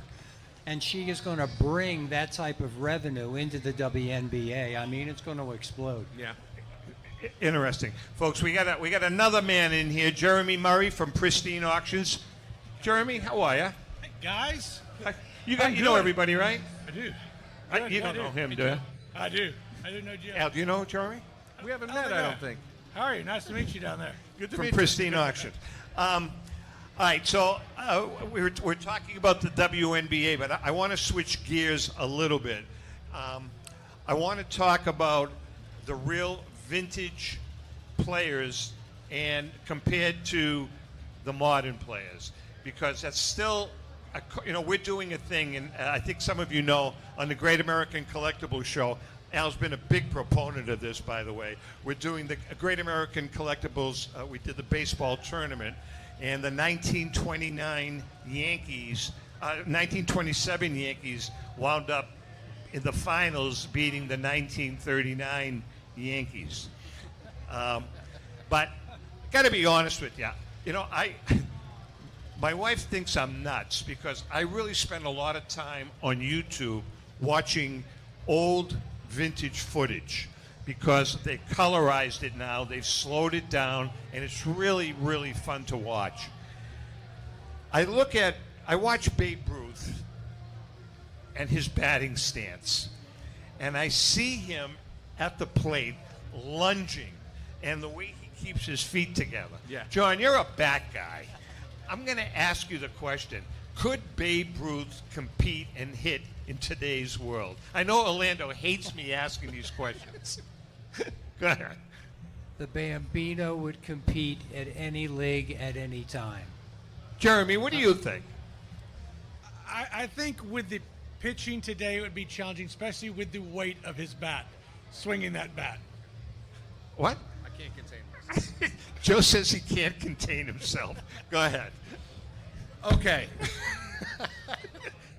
And she is going to bring that type of revenue into the WNBA. I mean, it's going to explode. Yeah. Interesting. Folks, we got another man in here, Jeremy Murray from Pristine Auctions. Jeremy, how are you? Hey, guys. You know everybody, right? I do. You don't know him, do you? I do. I do know Jim. Al, do you know Jeremy? We haven't met, I don't think. How are you? Nice to meet you down there. Good to meet you. From Pristine Auctions. All right, so we're talking about the WNBA, but I want to switch gears a little bit. I want to talk about the real vintage players and compared to the modern players, because that's still, we're doing a thing, and I think some of you know, on the Great American Collectibles Show. Al's been a big proponent of this, by the way. We're doing the Great American Collectibles. We did the baseball tournament. And the 1929 Yankees, 1927 Yankees wound up in the finals beating the 1939 Yankees. But got to be honest with you, my wife thinks I'm nuts because I really spend a lot of time on YouTube watching old vintage footage, because they've colorized it now, they've slowed it down, and it's really, really fun to watch. I watch Babe Ruth and his batting stance, and I see him at the plate lunging, and the way he keeps his feet together. Yeah. John, you're a bat guy. I'm going to ask you the question. Could Babe Ruth compete and hit in today's world? I know Orlando hates me asking these questions. Go ahead. The Bambino would compete at any league at any time. Jeremy, what do you think? I think with the pitching today, it would be challenging, especially with the weight of his bat, swinging that bat. What? I can't contain myself. Joe says he can't contain himself. Go ahead. Okay.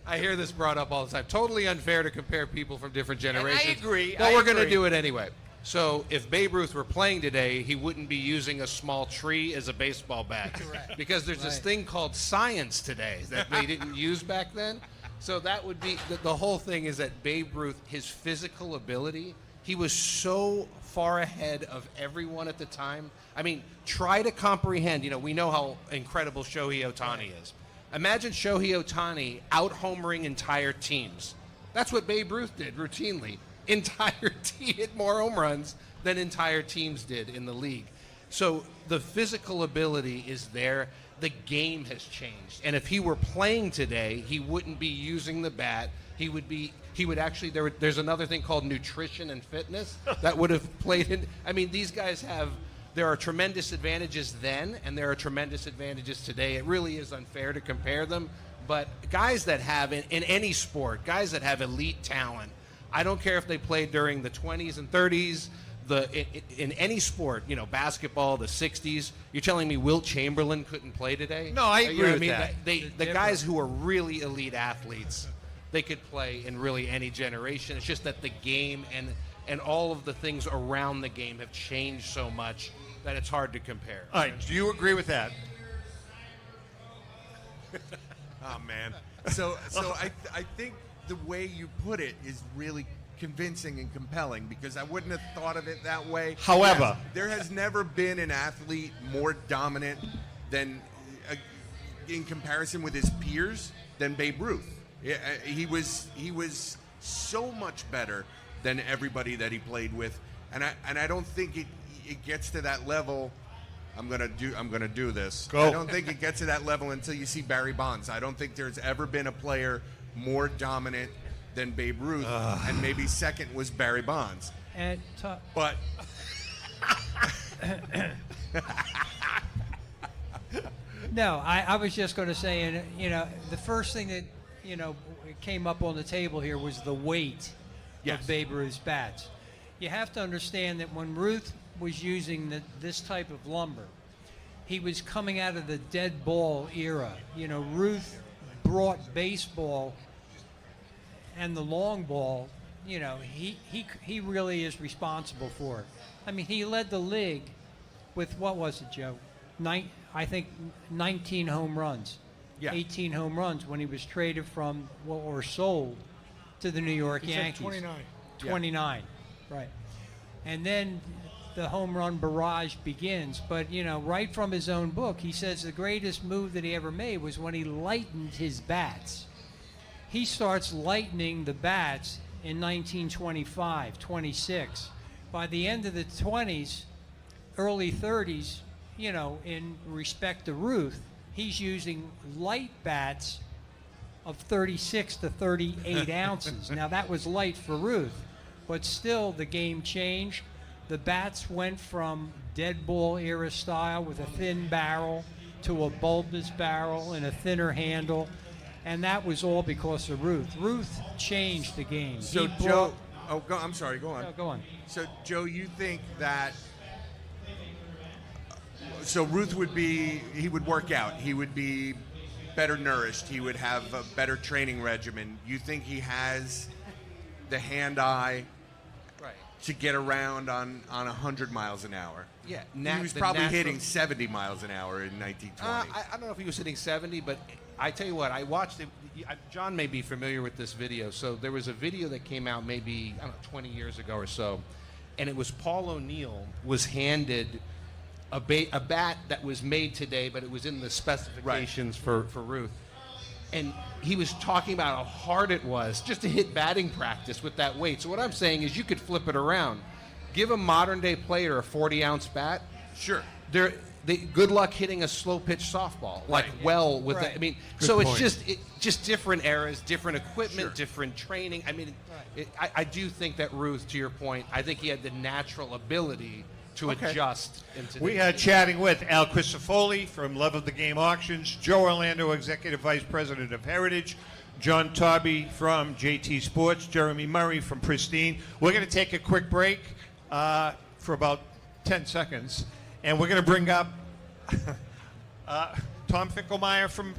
I hear this brought up all the time. Totally unfair to compare people from different generations. I agree. But we're going to do it anyway. So if Babe Ruth were playing today, he wouldn't be using a small tree as a baseball bat. Correct. Because there's this thing called science today that they didn't use back then. So that would be, the whole thing is that Babe Ruth, his physical ability, he was so far ahead of everyone at the time. I mean, try to comprehend, we know how incredible Shohei Ohtani is. Imagine Shohei Ohtani out-homering entire teams. That's what Babe Ruth did routinely. He hit more home runs than entire teams did in the league. So the physical ability is there. The game has changed. And if he were playing today, he wouldn't be using the bat. He would actually, there's another thing called nutrition and fitness that would have played in. I mean, these guys there are tremendous advantages then, and there are tremendous advantages today. It really is unfair to compare them. But guys that have, in any sport, guys that have elite talent, I don't care if they played during the 20s and 30s, in any sport, basketball, the 60s. You're telling me Wilt Chamberlain couldn't play today? No, I agree with that. The guys who are really elite athletes, they could play in really any generation. It's just that the game and all of the things around the game have changed so much that it's hard to compare. All right, do you agree with that? Oh, man. So I think the way you put it is really convincing and compelling, because I wouldn't have thought of it that way. However, there has never been an athlete more dominant than, in comparison with his peers, than Babe Ruth. He was so much better than everybody that he played with, and I don't think it gets to that level. I'm gonna do this. Go. I don't think it gets to that level until you see Barry Bonds. I don't think there's ever been a player more dominant than Babe Ruth, and maybe second was Barry Bonds. But no, I was just going to say, and the first thing that came up on the table here was the weight of Babe Ruth's bats. you have to understand that when Ruth was using this type of lumber, he was coming out of the dead ball era. You know, Ruth brought baseball and the long ball. You know, he really is responsible for it. I mean, he led the league with, what was it, Joe? I think 19 home runs. Yeah. 18 home runs when he was traded from, or sold to the New York Yankees. 29. 29, right. And then the home run barrage begins. But, you know, right from his own book, he says the greatest move that he ever made was when he lightened his bats. He starts lightening the bats in 1925, 26. By the end of the 20s, early 30s, you know, in respect to Ruth, he's using light bats of 36 to 38 ounces. Now, that was light for Ruth, but still the game changed. The bats went from dead ball era style with a thin barrel to a bulbous barrel and a thinner handle, and that was all because of Ruth. Ruth changed the game. So, Joe, I'm sorry, go on. No, go on. So, Joe, you think that so Ruth he would work out, he would be better nourished, he would have a better training regimen. You think he has the hand-eye to get around on 100 miles an hour? Yeah. He was probably hitting 70 miles an hour in 1920. I don't know if he was hitting 70, but I tell you what, I watched it. John may be familiar with this video. So there was a video that came out maybe, I don't know, 20 years ago or so, and it was Paul O'Neill was handed a bat that was made today, but it was in the specifications for Ruth. And he was talking about how hard it was just to hit batting practice with that weight. So what I'm saying is you could flip it around. Give a modern-day player a 40-ounce bat. Sure. Good luck hitting a slow-pitch softball. Like, with that. I mean, Good so point. it's just different eras, different equipment, different training. I mean, I do think that Ruth, to your point, I think he had the natural ability to adjust. We are chatting with Al Crisafulli from Love of the Game Auctions, Joe Orlando, Executive Vice President of Heritage, John Tobby from JT Sports, Jeremy Murray from Pristine. We're going to take a quick break for about 10 seconds, and we're going to bring up Tom Fickelmeyer from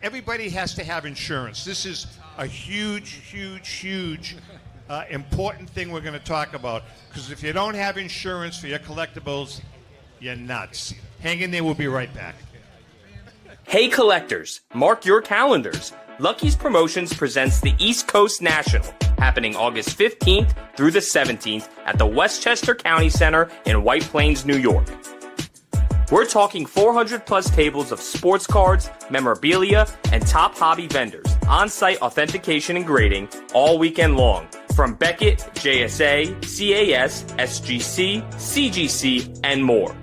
Everybody Has to Have Insurance. This is a huge important thing we're going to talk about, because if you don't have insurance for your collectibles, you're nuts. Hang in there. We'll be right back. Hey collectors, mark your calendars. Lucky's Promotions presents the East Coast National, happening August 15th through the 17th at the Westchester County Center in White Plains, New York. We're talking 400 plus tables of sports cards, memorabilia, and top hobby vendors, on-site authentication and grading all weekend long. From Beckett, JSA, CAS, SGC, CGC, and more.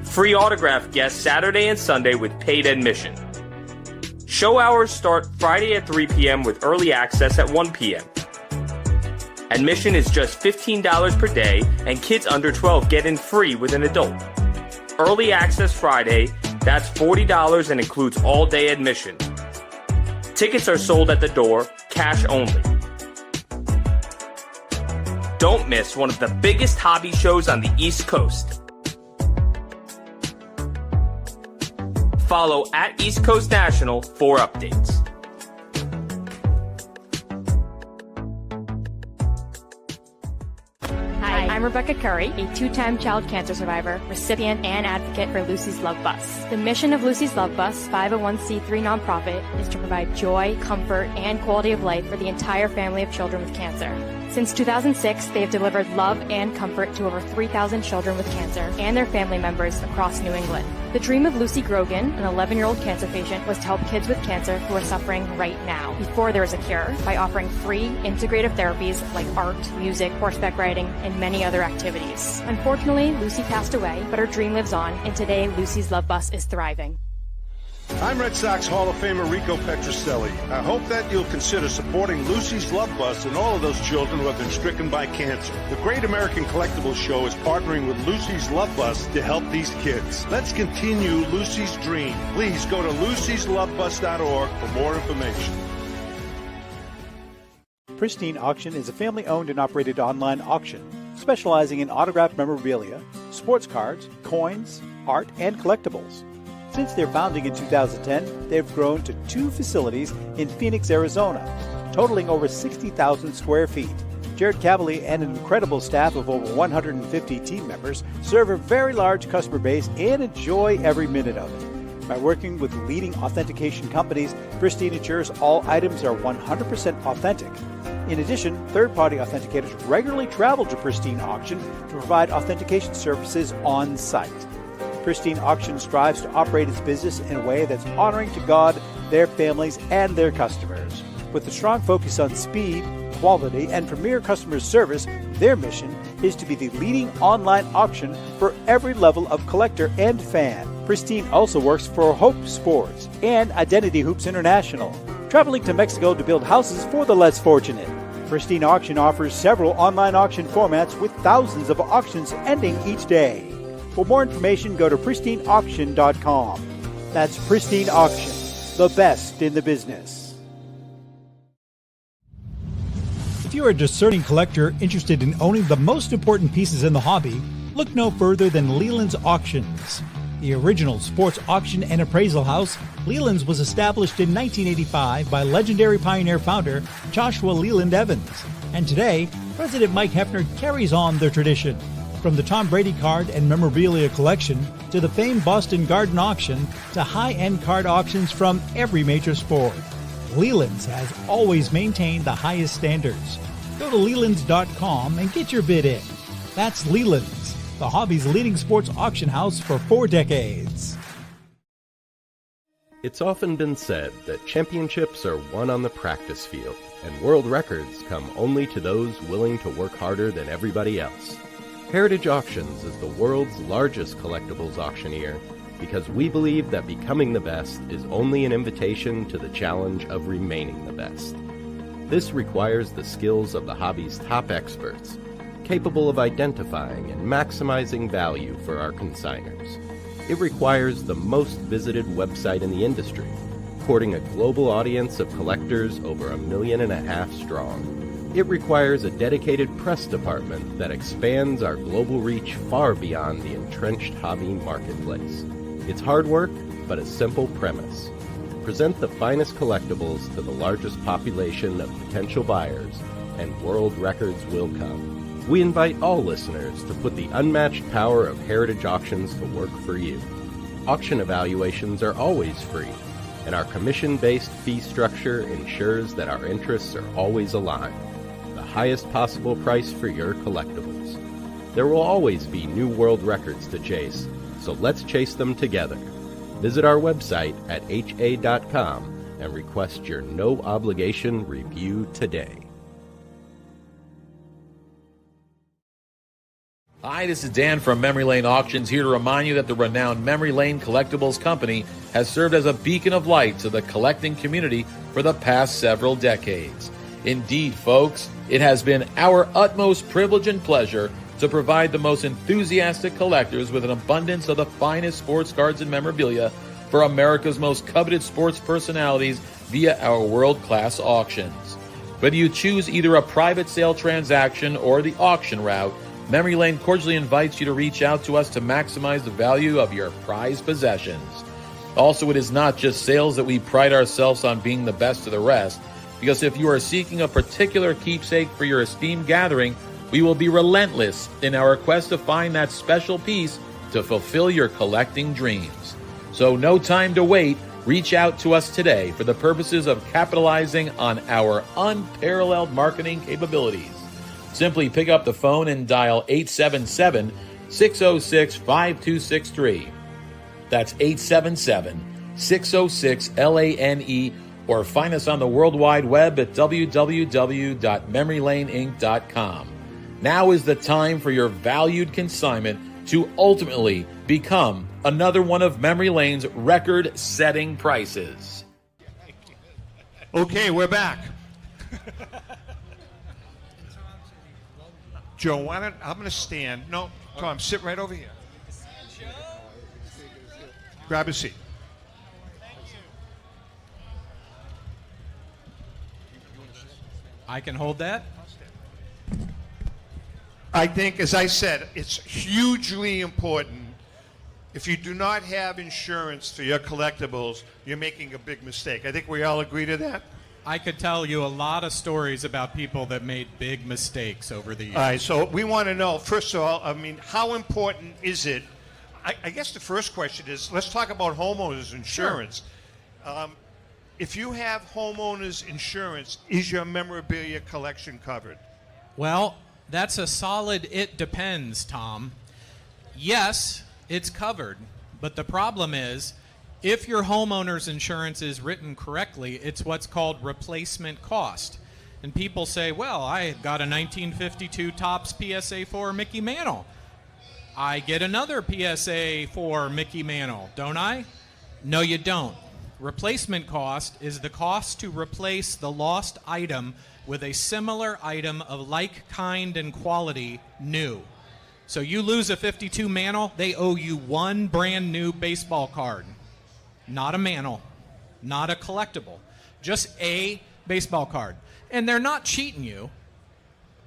Free autograph guests Saturday and Sunday with paid admission. Show hours start Friday at 3 p.m. with early access at 1 p.m. Admission is just $15 per day, and kids under 12 get in free with an adult. Early access Friday, that's $40 and includes all-day admission. Tickets are sold at the door, cash only. Don't miss one of the biggest hobby shows on the East Coast. Follow at East Coast National for updates. Hi, I'm Rebecca Curry, a two-time child cancer survivor, recipient, and advocate for Lucy's Love Bus. The mission of Lucy's Love Bus, 501c3 nonprofit, is to provide joy, comfort, and quality of life for the entire family of children with cancer. Since 2006, they have delivered love and comfort to over 3,000 children with cancer and their family members across New England. The dream of Lucy Grogan, an 11-year-old cancer patient, was to help kids with cancer who are suffering right now, before there is a cure, by offering free, integrative therapies like art, music, horseback riding, and many other activities. Unfortunately, Lucy passed away, but her dream lives on, and today Lucy's Love Bus is thriving. I'm Red Sox Hall of Famer Rico Petroselli. I hope that you'll consider supporting Lucy's Love Bus and all of those children who have been stricken by cancer. The Great American Collectibles Show is partnering with Lucy's Love Bus to help these kids. Let's continue Lucy's dream. Please go to lucyslovebus.org for more information. Pristine Auction is a family-owned and operated online auction. specializing in autographed memorabilia, sports cards, coins, art, and collectibles. Since their founding in 2010, they've grown to 2 facilities in Phoenix, Arizona, totaling over 60,000 square feet. Jared Cavalier and an incredible staff of over 150 team members serve a very large customer base and enjoy every minute of it. By working with leading authentication companies, Pristine ensures all items are 100% authentic. In addition, third-party authenticators regularly travel to Pristine Auction to provide authentication services on site. Pristine Auction strives to operate its business in a way that's honoring to God, their families, and their customers. With a strong focus on speed, quality, and premier customer service, their mission is to be the leading online auction for every level of collector and fan. Pristine also works for Hope Sports and Identity Hoops International, traveling to Mexico to build houses for the less fortunate. Pristine Auction offers several online auction formats with thousands of auctions ending each day. For more information, go to pristineauction.com. That's Pristine Auction, the best in the business. If you are a discerning collector interested in owning the most important pieces in the hobby, look no further than Leland's Auctions. The original sports auction and appraisal house, Leland's was established in 1985 by legendary Pioneer founder Joshua Leland Evans. And today, President Mike Hefner carries on the tradition. From the Tom Brady card and memorabilia collection to the famed Boston Garden Auction to high-end card auctions from every major sport, Leland's has always maintained the highest standards. Go to Lelands.com and get your bid in. That's Leland's, the hobby's leading sports auction house for 4 decades. It's often been said that championships are won on the practice field, and world records come only to those willing to work harder than everybody else. Heritage Auctions is the world's largest collectibles auctioneer because we believe that becoming the best is only an invitation to the challenge of remaining the best. This requires the skills of the hobby's top experts, capable of identifying and maximizing value for our consigners. It requires the most visited website in the industry, courting a global audience of collectors over 1.5 million strong. It requires a dedicated press department that expands our global reach far beyond the entrenched hobby marketplace. It's hard work, but a simple premise. Present the finest collectibles to the largest population of potential buyers, and world records will come. We invite all listeners to put the unmatched power of Heritage Auctions to work for you. Auction evaluations are always free, and our commission-based fee structure ensures that our interests are always aligned. The highest possible price for your collectibles. There will always be new world records to chase, so let's chase them together. Visit our website at ha.com and request your no-obligation review today. Hi, this is Dan from Memory Lane Auctions, here to remind you that the renowned Memory Lane Collectibles Company has served as a beacon of light to the collecting community for the past several decades. Indeed, folks, it has been our utmost privilege and pleasure to provide the most enthusiastic collectors with an abundance of the finest sports cards and memorabilia for America's most coveted sports personalities via our world-class auctions. Whether you choose either a private sale transaction or the auction route, Memory Lane cordially invites you to reach out to us to maximize the value of your prized possessions. Also, it is not just sales that we pride ourselves on being the best of the rest, because if you are seeking a particular keepsake for your esteemed gathering, we will be relentless in our quest to find that special piece to fulfill your collecting dreams. So no time to wait. Reach out to us today for the purposes of capitalizing on our unparalleled marketing capabilities. Simply pick up the phone and dial 877-606-5263. That's 877-606-LANE, or find us on the World Wide Web at www.memorylaneinc.com. Now is the time for your valued consignment to ultimately become another one of Memory Lane's record-setting prices. Okay, we're back. Joe, why don't I'm going to stand. No, Tom, sit right over here. Grab a seat. I can hold that. I think, as I said, it's hugely important. If you do not have insurance for your collectibles, you're making a big mistake. I think we all agree to that. I could tell you a lot of stories about people that made big mistakes over the years. All right, so we want to know, first of all, I mean, how important is it? I guess the first question is, let's talk about homeowners insurance. Sure. If you have homeowners insurance, is your memorabilia collection covered? Well, that's a solid it depends, Tom. Yes, it's covered, but the problem is, if your homeowner's insurance is written correctly, it's what's called replacement cost. And people say, well, I got a 1952 Topps PSA 4 Mickey Mantle. I get another PSA 4 Mickey Mantle, don't I? No, you don't. Replacement cost is the cost to replace the lost item with a similar item of like kind and quality new. So you lose a 52 Mantle, they owe you one brand new baseball card. Not a Mantle, not a collectible, just a baseball card. And they're not cheating you.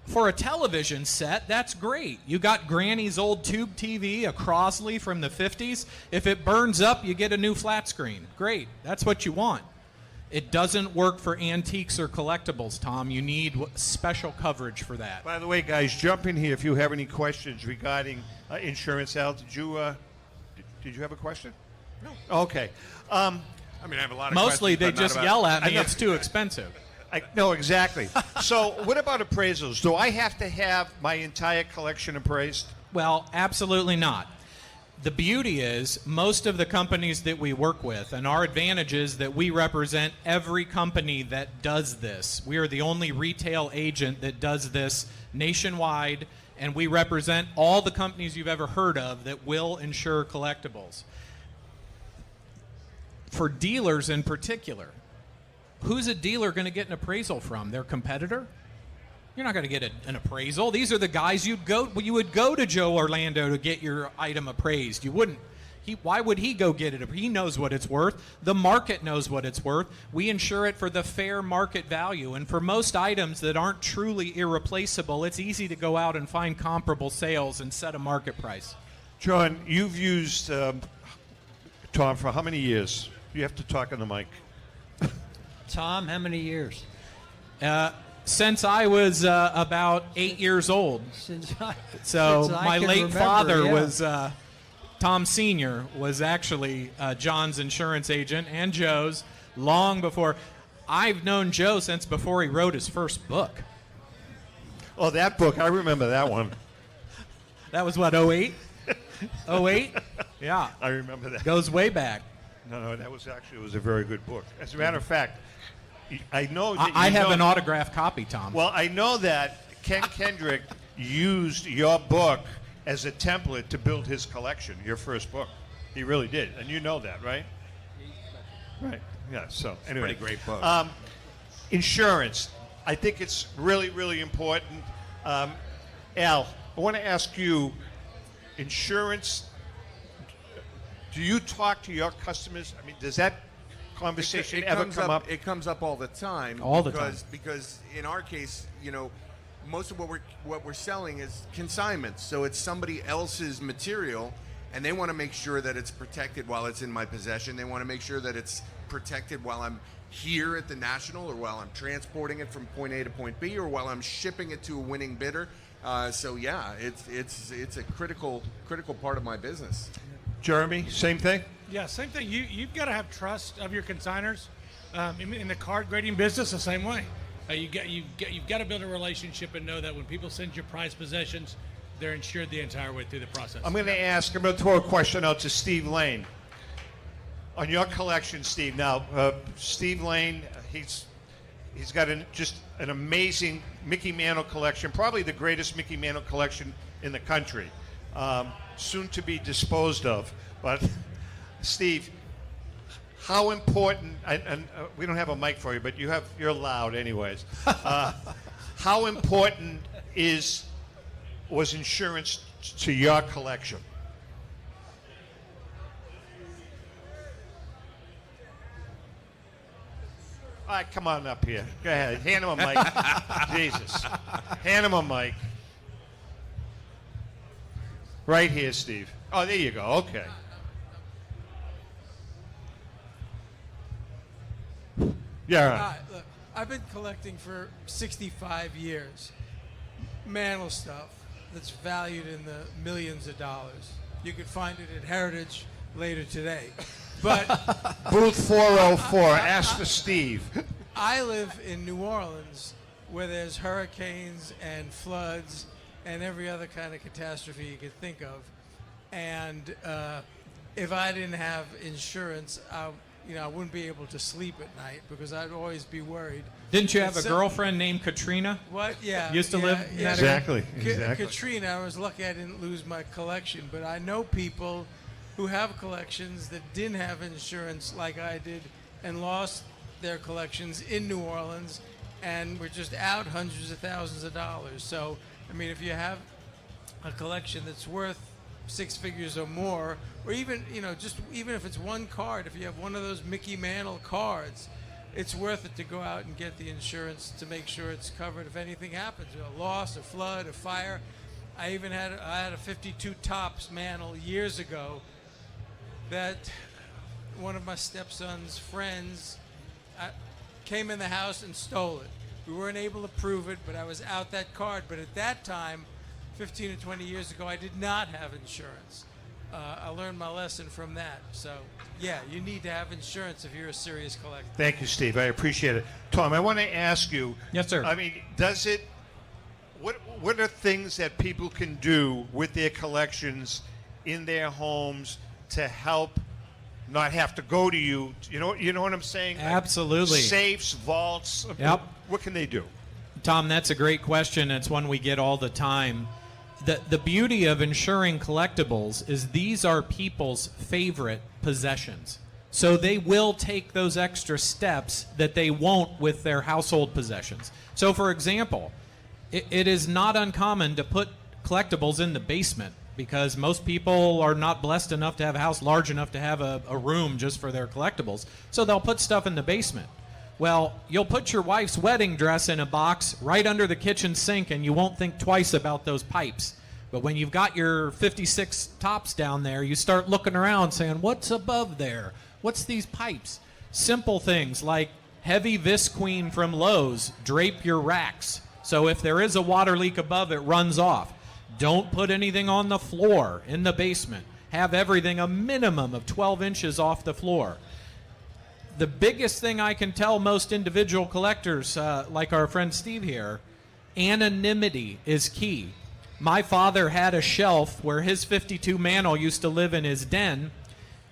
For a television set, that's great. You got Granny's old tube TV, a Crosley from the 50s. If it burns up, you get a new flat screen. Great, that's what you want. It doesn't work for antiques or collectibles, Tom. You need special coverage for that. By the way, guys, jump in here if you have any questions regarding insurance. Al, did you have a question? No. Okay. I mean, I have a lot of Mostly questions, they just yell at me, it's too expensive. No, exactly. So what about appraisals? Do I have to have my entire collection appraised? Well, absolutely not. The beauty is most of the companies that we work with, and our advantage is that we represent every company that does this. We are the only retail agent that does this nationwide, and we represent all the companies you've ever heard of that will insure collectibles. For dealers in particular, who's a dealer going to get an appraisal from? Their competitor? You're not going to get an appraisal. These are the guys you would go to Joe Orlando to get your item appraised. You wouldn't. Why would he go get it? He knows what it's worth. The market knows what it's worth. We insure it for the fair market value. And for most items that aren't truly irreplaceable, it's easy to go out and find comparable sales and set a market price. John, you've used Tom for how many years? You have to talk on the mic. Tom, how many years? Since I was about 8 years old. Since my late remember, father yeah. was, Tom Sr. was actually John's insurance agent and Joe's long before. I've known Joe since before he wrote his first book. Oh, that book, I remember that one. That was what, 08? 08? Yeah. I remember that. Goes way back. No, that was actually, it was a very good book. As a matter of fact, I know that I have an autographed copy, Tom. Well, I know that Ken Kendrick used your book as a template to build his collection, your first book. He really did. And you know that, right? Right. Yeah, so anyway. Pretty great book. Insurance. I think it's really, really important. Al, I want to ask you, insurance, do you talk to your customers? I mean, does that conversation ever come up? It comes up all the time. All the time. Because in our case, most of what we're selling is consignments. So it's somebody else's material, and they want to make sure that it's protected while it's in my possession. They want to make sure that it's protected while I'm here at the National, or while I'm transporting it from point A to point B, or while I'm shipping it to a winning bidder. So yeah, it's a critical part of my business. Jeremy, same thing? Yeah, same thing. You've got to have trust of your consigners. In the card grading business, the same way. You've got to build a relationship and know that when people send you prized possessions, they're insured the entire way through the process. I'm going to throw a question out to Steve Lane. On your collection, Steve, now, Steve Lane, he's got just an amazing Mickey Mantle collection, probably the greatest Mickey Mantle collection in the country, soon to be disposed of. But, Steve, how important, and we don't have a mic for you, but you're loud anyways. How important was insurance to your collection? All right, come on up here. Go ahead. Hand him a mic. Jesus. Hand him a mic. Right here, Steve. Oh, there you go. Okay. Yeah. Hi, look, I've been collecting for 65 years. Mantle stuff that's valued in the millions of dollars. You can find it at Heritage later today. But Booth 404. Ask for Steve. I live in New Orleans where there's hurricanes and floods and every other kind of catastrophe you could think of. And if I didn't have insurance, I wouldn't be able to sleep at night because I'd always be worried. Didn't you have a girlfriend named Katrina? What? Yeah. Used to live in that area? Exactly. Katrina, I was lucky I didn't lose my collection, but I know people who have collections that didn't have insurance like I did and lost their collections in New Orleans and were just out hundreds of thousands of dollars. So, I mean, if you have a collection that's worth six figures or more, or even, even if it's one card, if you have one of those Mickey Mantle cards, it's worth it to go out and get the insurance to make sure it's covered if anything happens, a loss, a flood, a fire. I had a 52 Topps Mantle years ago that one of my stepson's friends came in the house and stole it. We weren't able to prove it, but I was out that card. But at that time, 15 or 20 years ago, I did not have insurance. I learned my lesson from that. So, yeah, you need to have insurance if you're a serious collector. Thank you, Steve. I appreciate it. Tom, I want to ask you. Yes, sir. I mean, what are things that people can do with their collections in their homes to help not have to go to you? You know what I'm saying? Absolutely. Like safes, vaults. Yep. What can they do? Tom, that's a great question. It's one we get all the time. The beauty of insuring collectibles is these are people's favorite possessions. So they will take those extra steps that they won't with their household possessions. So, for example, it is not uncommon to put collectibles in the basement because most people are not blessed enough to have a house large enough to have a room just for their collectibles. So they'll put stuff in the basement. Well, you'll put your wife's wedding dress in a box right under the kitchen sink and you won't think twice about those pipes. But when you've got your 56 Topps down there, you start looking around saying, what's above there? What's these pipes? Simple things like heavy Visqueen from Lowe's, drape your racks. So if there is a water leak above, it runs off. Don't put anything on the floor in the basement. Have everything a minimum of 12 inches off the floor. The biggest thing I can tell most individual collectors, like our friend Steve here, anonymity is key. My father had a shelf where his 52 Mantle used to live in his den,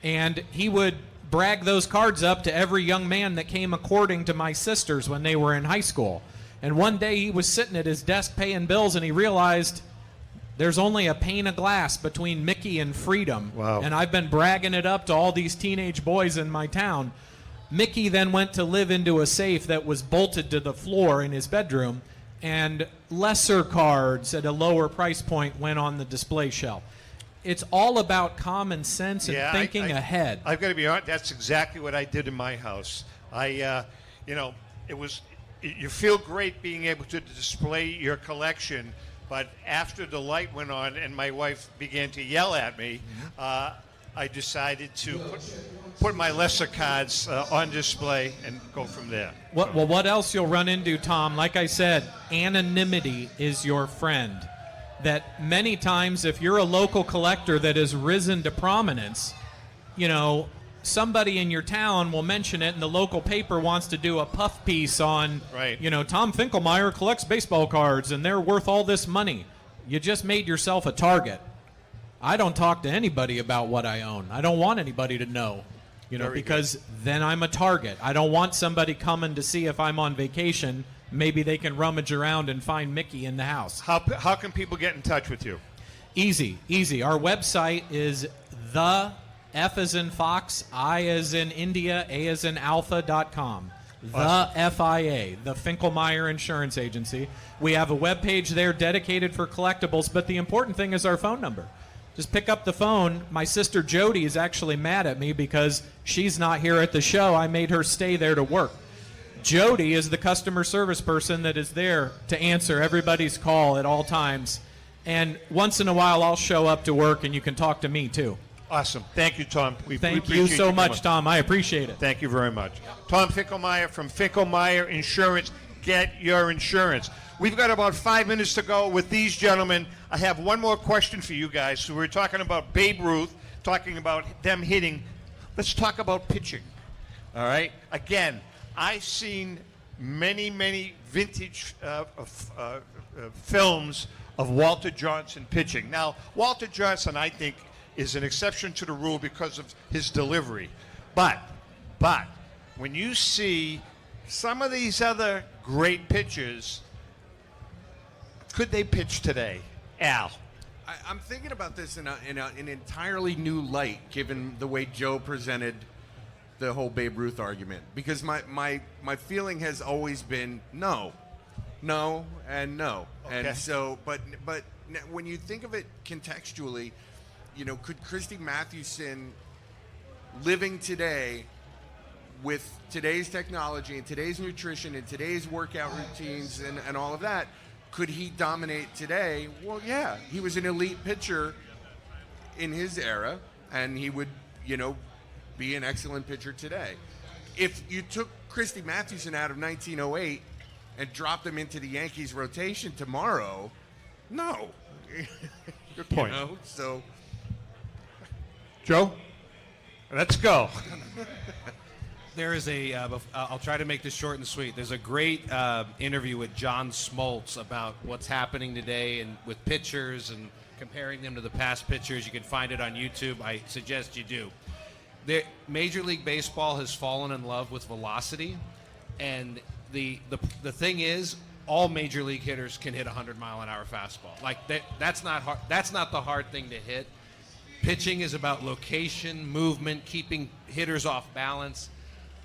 and he would brag those cards up to every young man that came a courting to my sisters when they were in high school. And one day he was sitting at his desk paying bills, and he realized there's only a pane of glass between Mickey and freedom. Wow. And I've been bragging it up to all these teenage boys in my town. Mickey then went to live into a safe that was bolted to the floor in his bedroom, and lesser cards at a lower price point went on the display shelf. It's all about common sense and thinking ahead. I've got to be honest, that's exactly what I did in my house. You feel great being able to display your collection, but after the light went on and my wife began to yell at me, I decided to put my lesser cards on display and go from there. Well, what else you'll run into, Tom? Like I said, anonymity is your friend. That many times, if you're a local collector that has risen to prominence, somebody in your town will mention it, and the local paper wants to do a puff piece on, Tom Finkelmeyer collects baseball cards, and they're worth all this money. You just made yourself a target. I don't talk to anybody about what I own. I don't want anybody to know, because then I'm a target. I don't want somebody coming to see if I'm on vacation. Maybe they can rummage around and find Mickey in the house. How can people get in touch with you? Easy. Our website is the F as in Fox, I as in India, A as in Alpha.com. The FIA, the Finkelmeyer Insurance Agency. We have a webpage there dedicated for collectibles, but the important thing is our phone number. Just pick up the phone. My sister Jody is actually mad at me because she's not here at the show. I made her stay there to work. Jody is the customer service person that is there to answer everybody's call at all times. And once in a while, I'll show up to work, and you can talk to me, too. Awesome. Thank you, Tom. We Thank you appreciate so much, coming. Tom. I appreciate it. Thank you very much. Tom Finkelmeyer from Finkelmeyer Insurance. Get your insurance. We've got about 5 minutes to go with these gentlemen. I have one more question for you guys. So we're talking about Babe Ruth, talking about them hitting. Let's talk about pitching. All right? Again, I've seen many vintage films of Walter Johnson pitching. Now, Walter Johnson, I think, is an exception to the rule because of his delivery. But when you see some of these other great pitchers, could they pitch today? Al. I'm thinking about this in an entirely new light, given the way Joe presented the whole Babe Ruth argument. Because my feeling has always been no, and no. Okay. And so, but when you think of it contextually, could Christy Mathewson, living today with today's technology and today's nutrition and today's workout routines and all of that, could he dominate today? Well, yeah, he was an elite pitcher in his era, and he would, be an excellent pitcher today. If you took Christy Mathewson out of 1908 and dropped him into the Yankees rotation tomorrow, no. Good point. So, Joe, let's go. There is I'll try to make this short and sweet. There's a great interview with John Smoltz about what's happening today and with pitchers and comparing them to the past pitchers. You can find it on YouTube. I suggest you do. Major League Baseball has fallen in love with velocity, and the thing is, all major league hitters can hit a 100-mile-an-hour fastball. Like that's not hard. That's not the hard thing to hit. Pitching is about location, movement, keeping hitters off balance.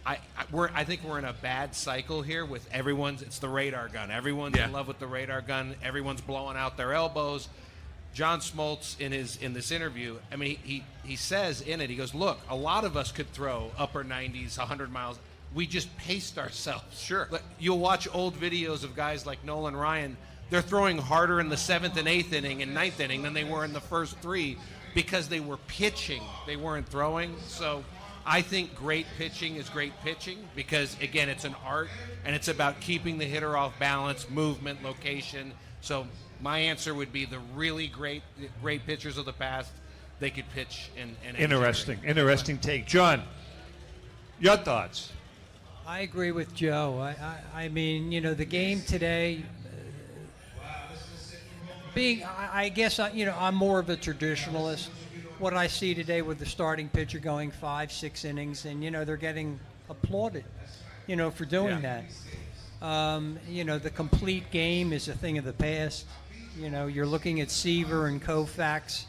I think we're in a bad cycle here with everyone's. It's the radar gun. Everyone's in love with the radar gun. Everyone's blowing out their elbows. John Smoltz in this interview, I mean, he says in it, he goes, look, a lot of us could throw upper 90s, 100 miles. We just paced ourselves. Sure. You'll watch old videos of guys like Nolan Ryan. They're throwing harder in the 7th and 8th inning and 9th inning than they were in the first 3 because they were pitching. They weren't throwing. So I think great pitching is great pitching because, again, it's an art, and it's about keeping the hitter off balance, movement, location. So my answer would be the really great pitchers of the past, they could pitch in Interesting take. John, your thoughts? I agree with Joe. I mean, the game today, I guess I'm more of a traditionalist. What I see today with the starting pitcher going 5-6 innings, and they're getting applauded, for doing that. The complete game is a thing of the past. You're looking at Seaver and Koufax,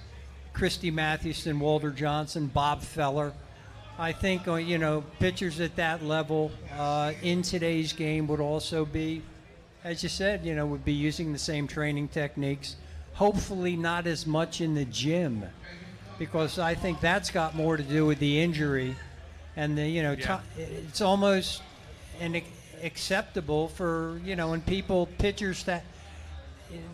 Christy Mathewson, Walter Johnson, Bob Feller. I think pitchers at that level in today's game would also be, as you said, would be using the same training techniques. Hopefully not as much in the gym, because I think that's got more to do with the injury, and it's almost acceptable for when pitchers that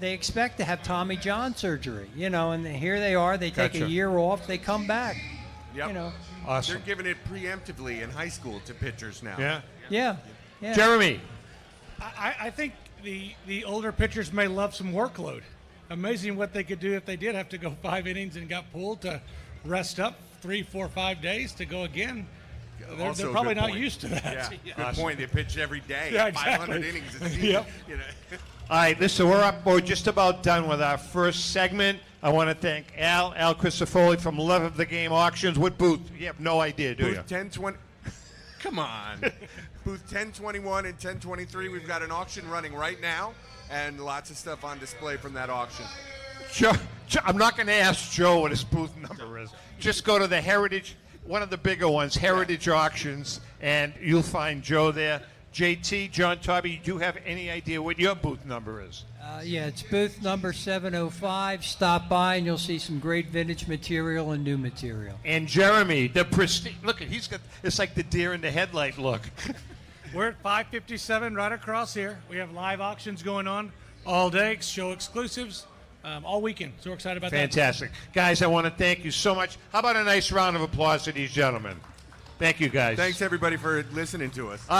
they expect to have Tommy John surgery, and here they are, they take a year off, they come back. Yep. Awesome. They're giving it preemptively in high school to pitchers now. Yeah. Jeremy. I think the older pitchers may love some workload. Amazing what they could do if they did have to go 5 innings and got pulled to rest up 3, 4, 5 days to go again. They're probably not used to that. Yeah. Good point. They pitch every day. Yeah, 500 exactly. innings a season. Yep. All right, listen, we're just about done with our first segment. I want to thank Al Christofoli from Love of the Game Auctions. What booth? You have no idea, do you? Booth 1020. Come on. Booth 1021 and 1023. We've got an auction running right now, and lots of stuff on display from that auction. Joe, I'm not going to ask Joe what his booth number is. Just go to the Heritage, one of the bigger ones, Heritage Auctions, and you'll find Joe there. JT, John Tobby, do you have any idea what your booth number is? It's booth number 705. Stop by and you'll see some great vintage material and new material. And Jeremy, the prestige. Look, he's got. It's like the deer in the headlight look. We're at 557 right across here. We have live auctions going on all day, show exclusives. all weekend. So we're excited about that. Fantastic. Guys, I want to thank you so much. How about a nice round of applause to these gentlemen? Thank you, guys. Thanks, everybody, for listening to us.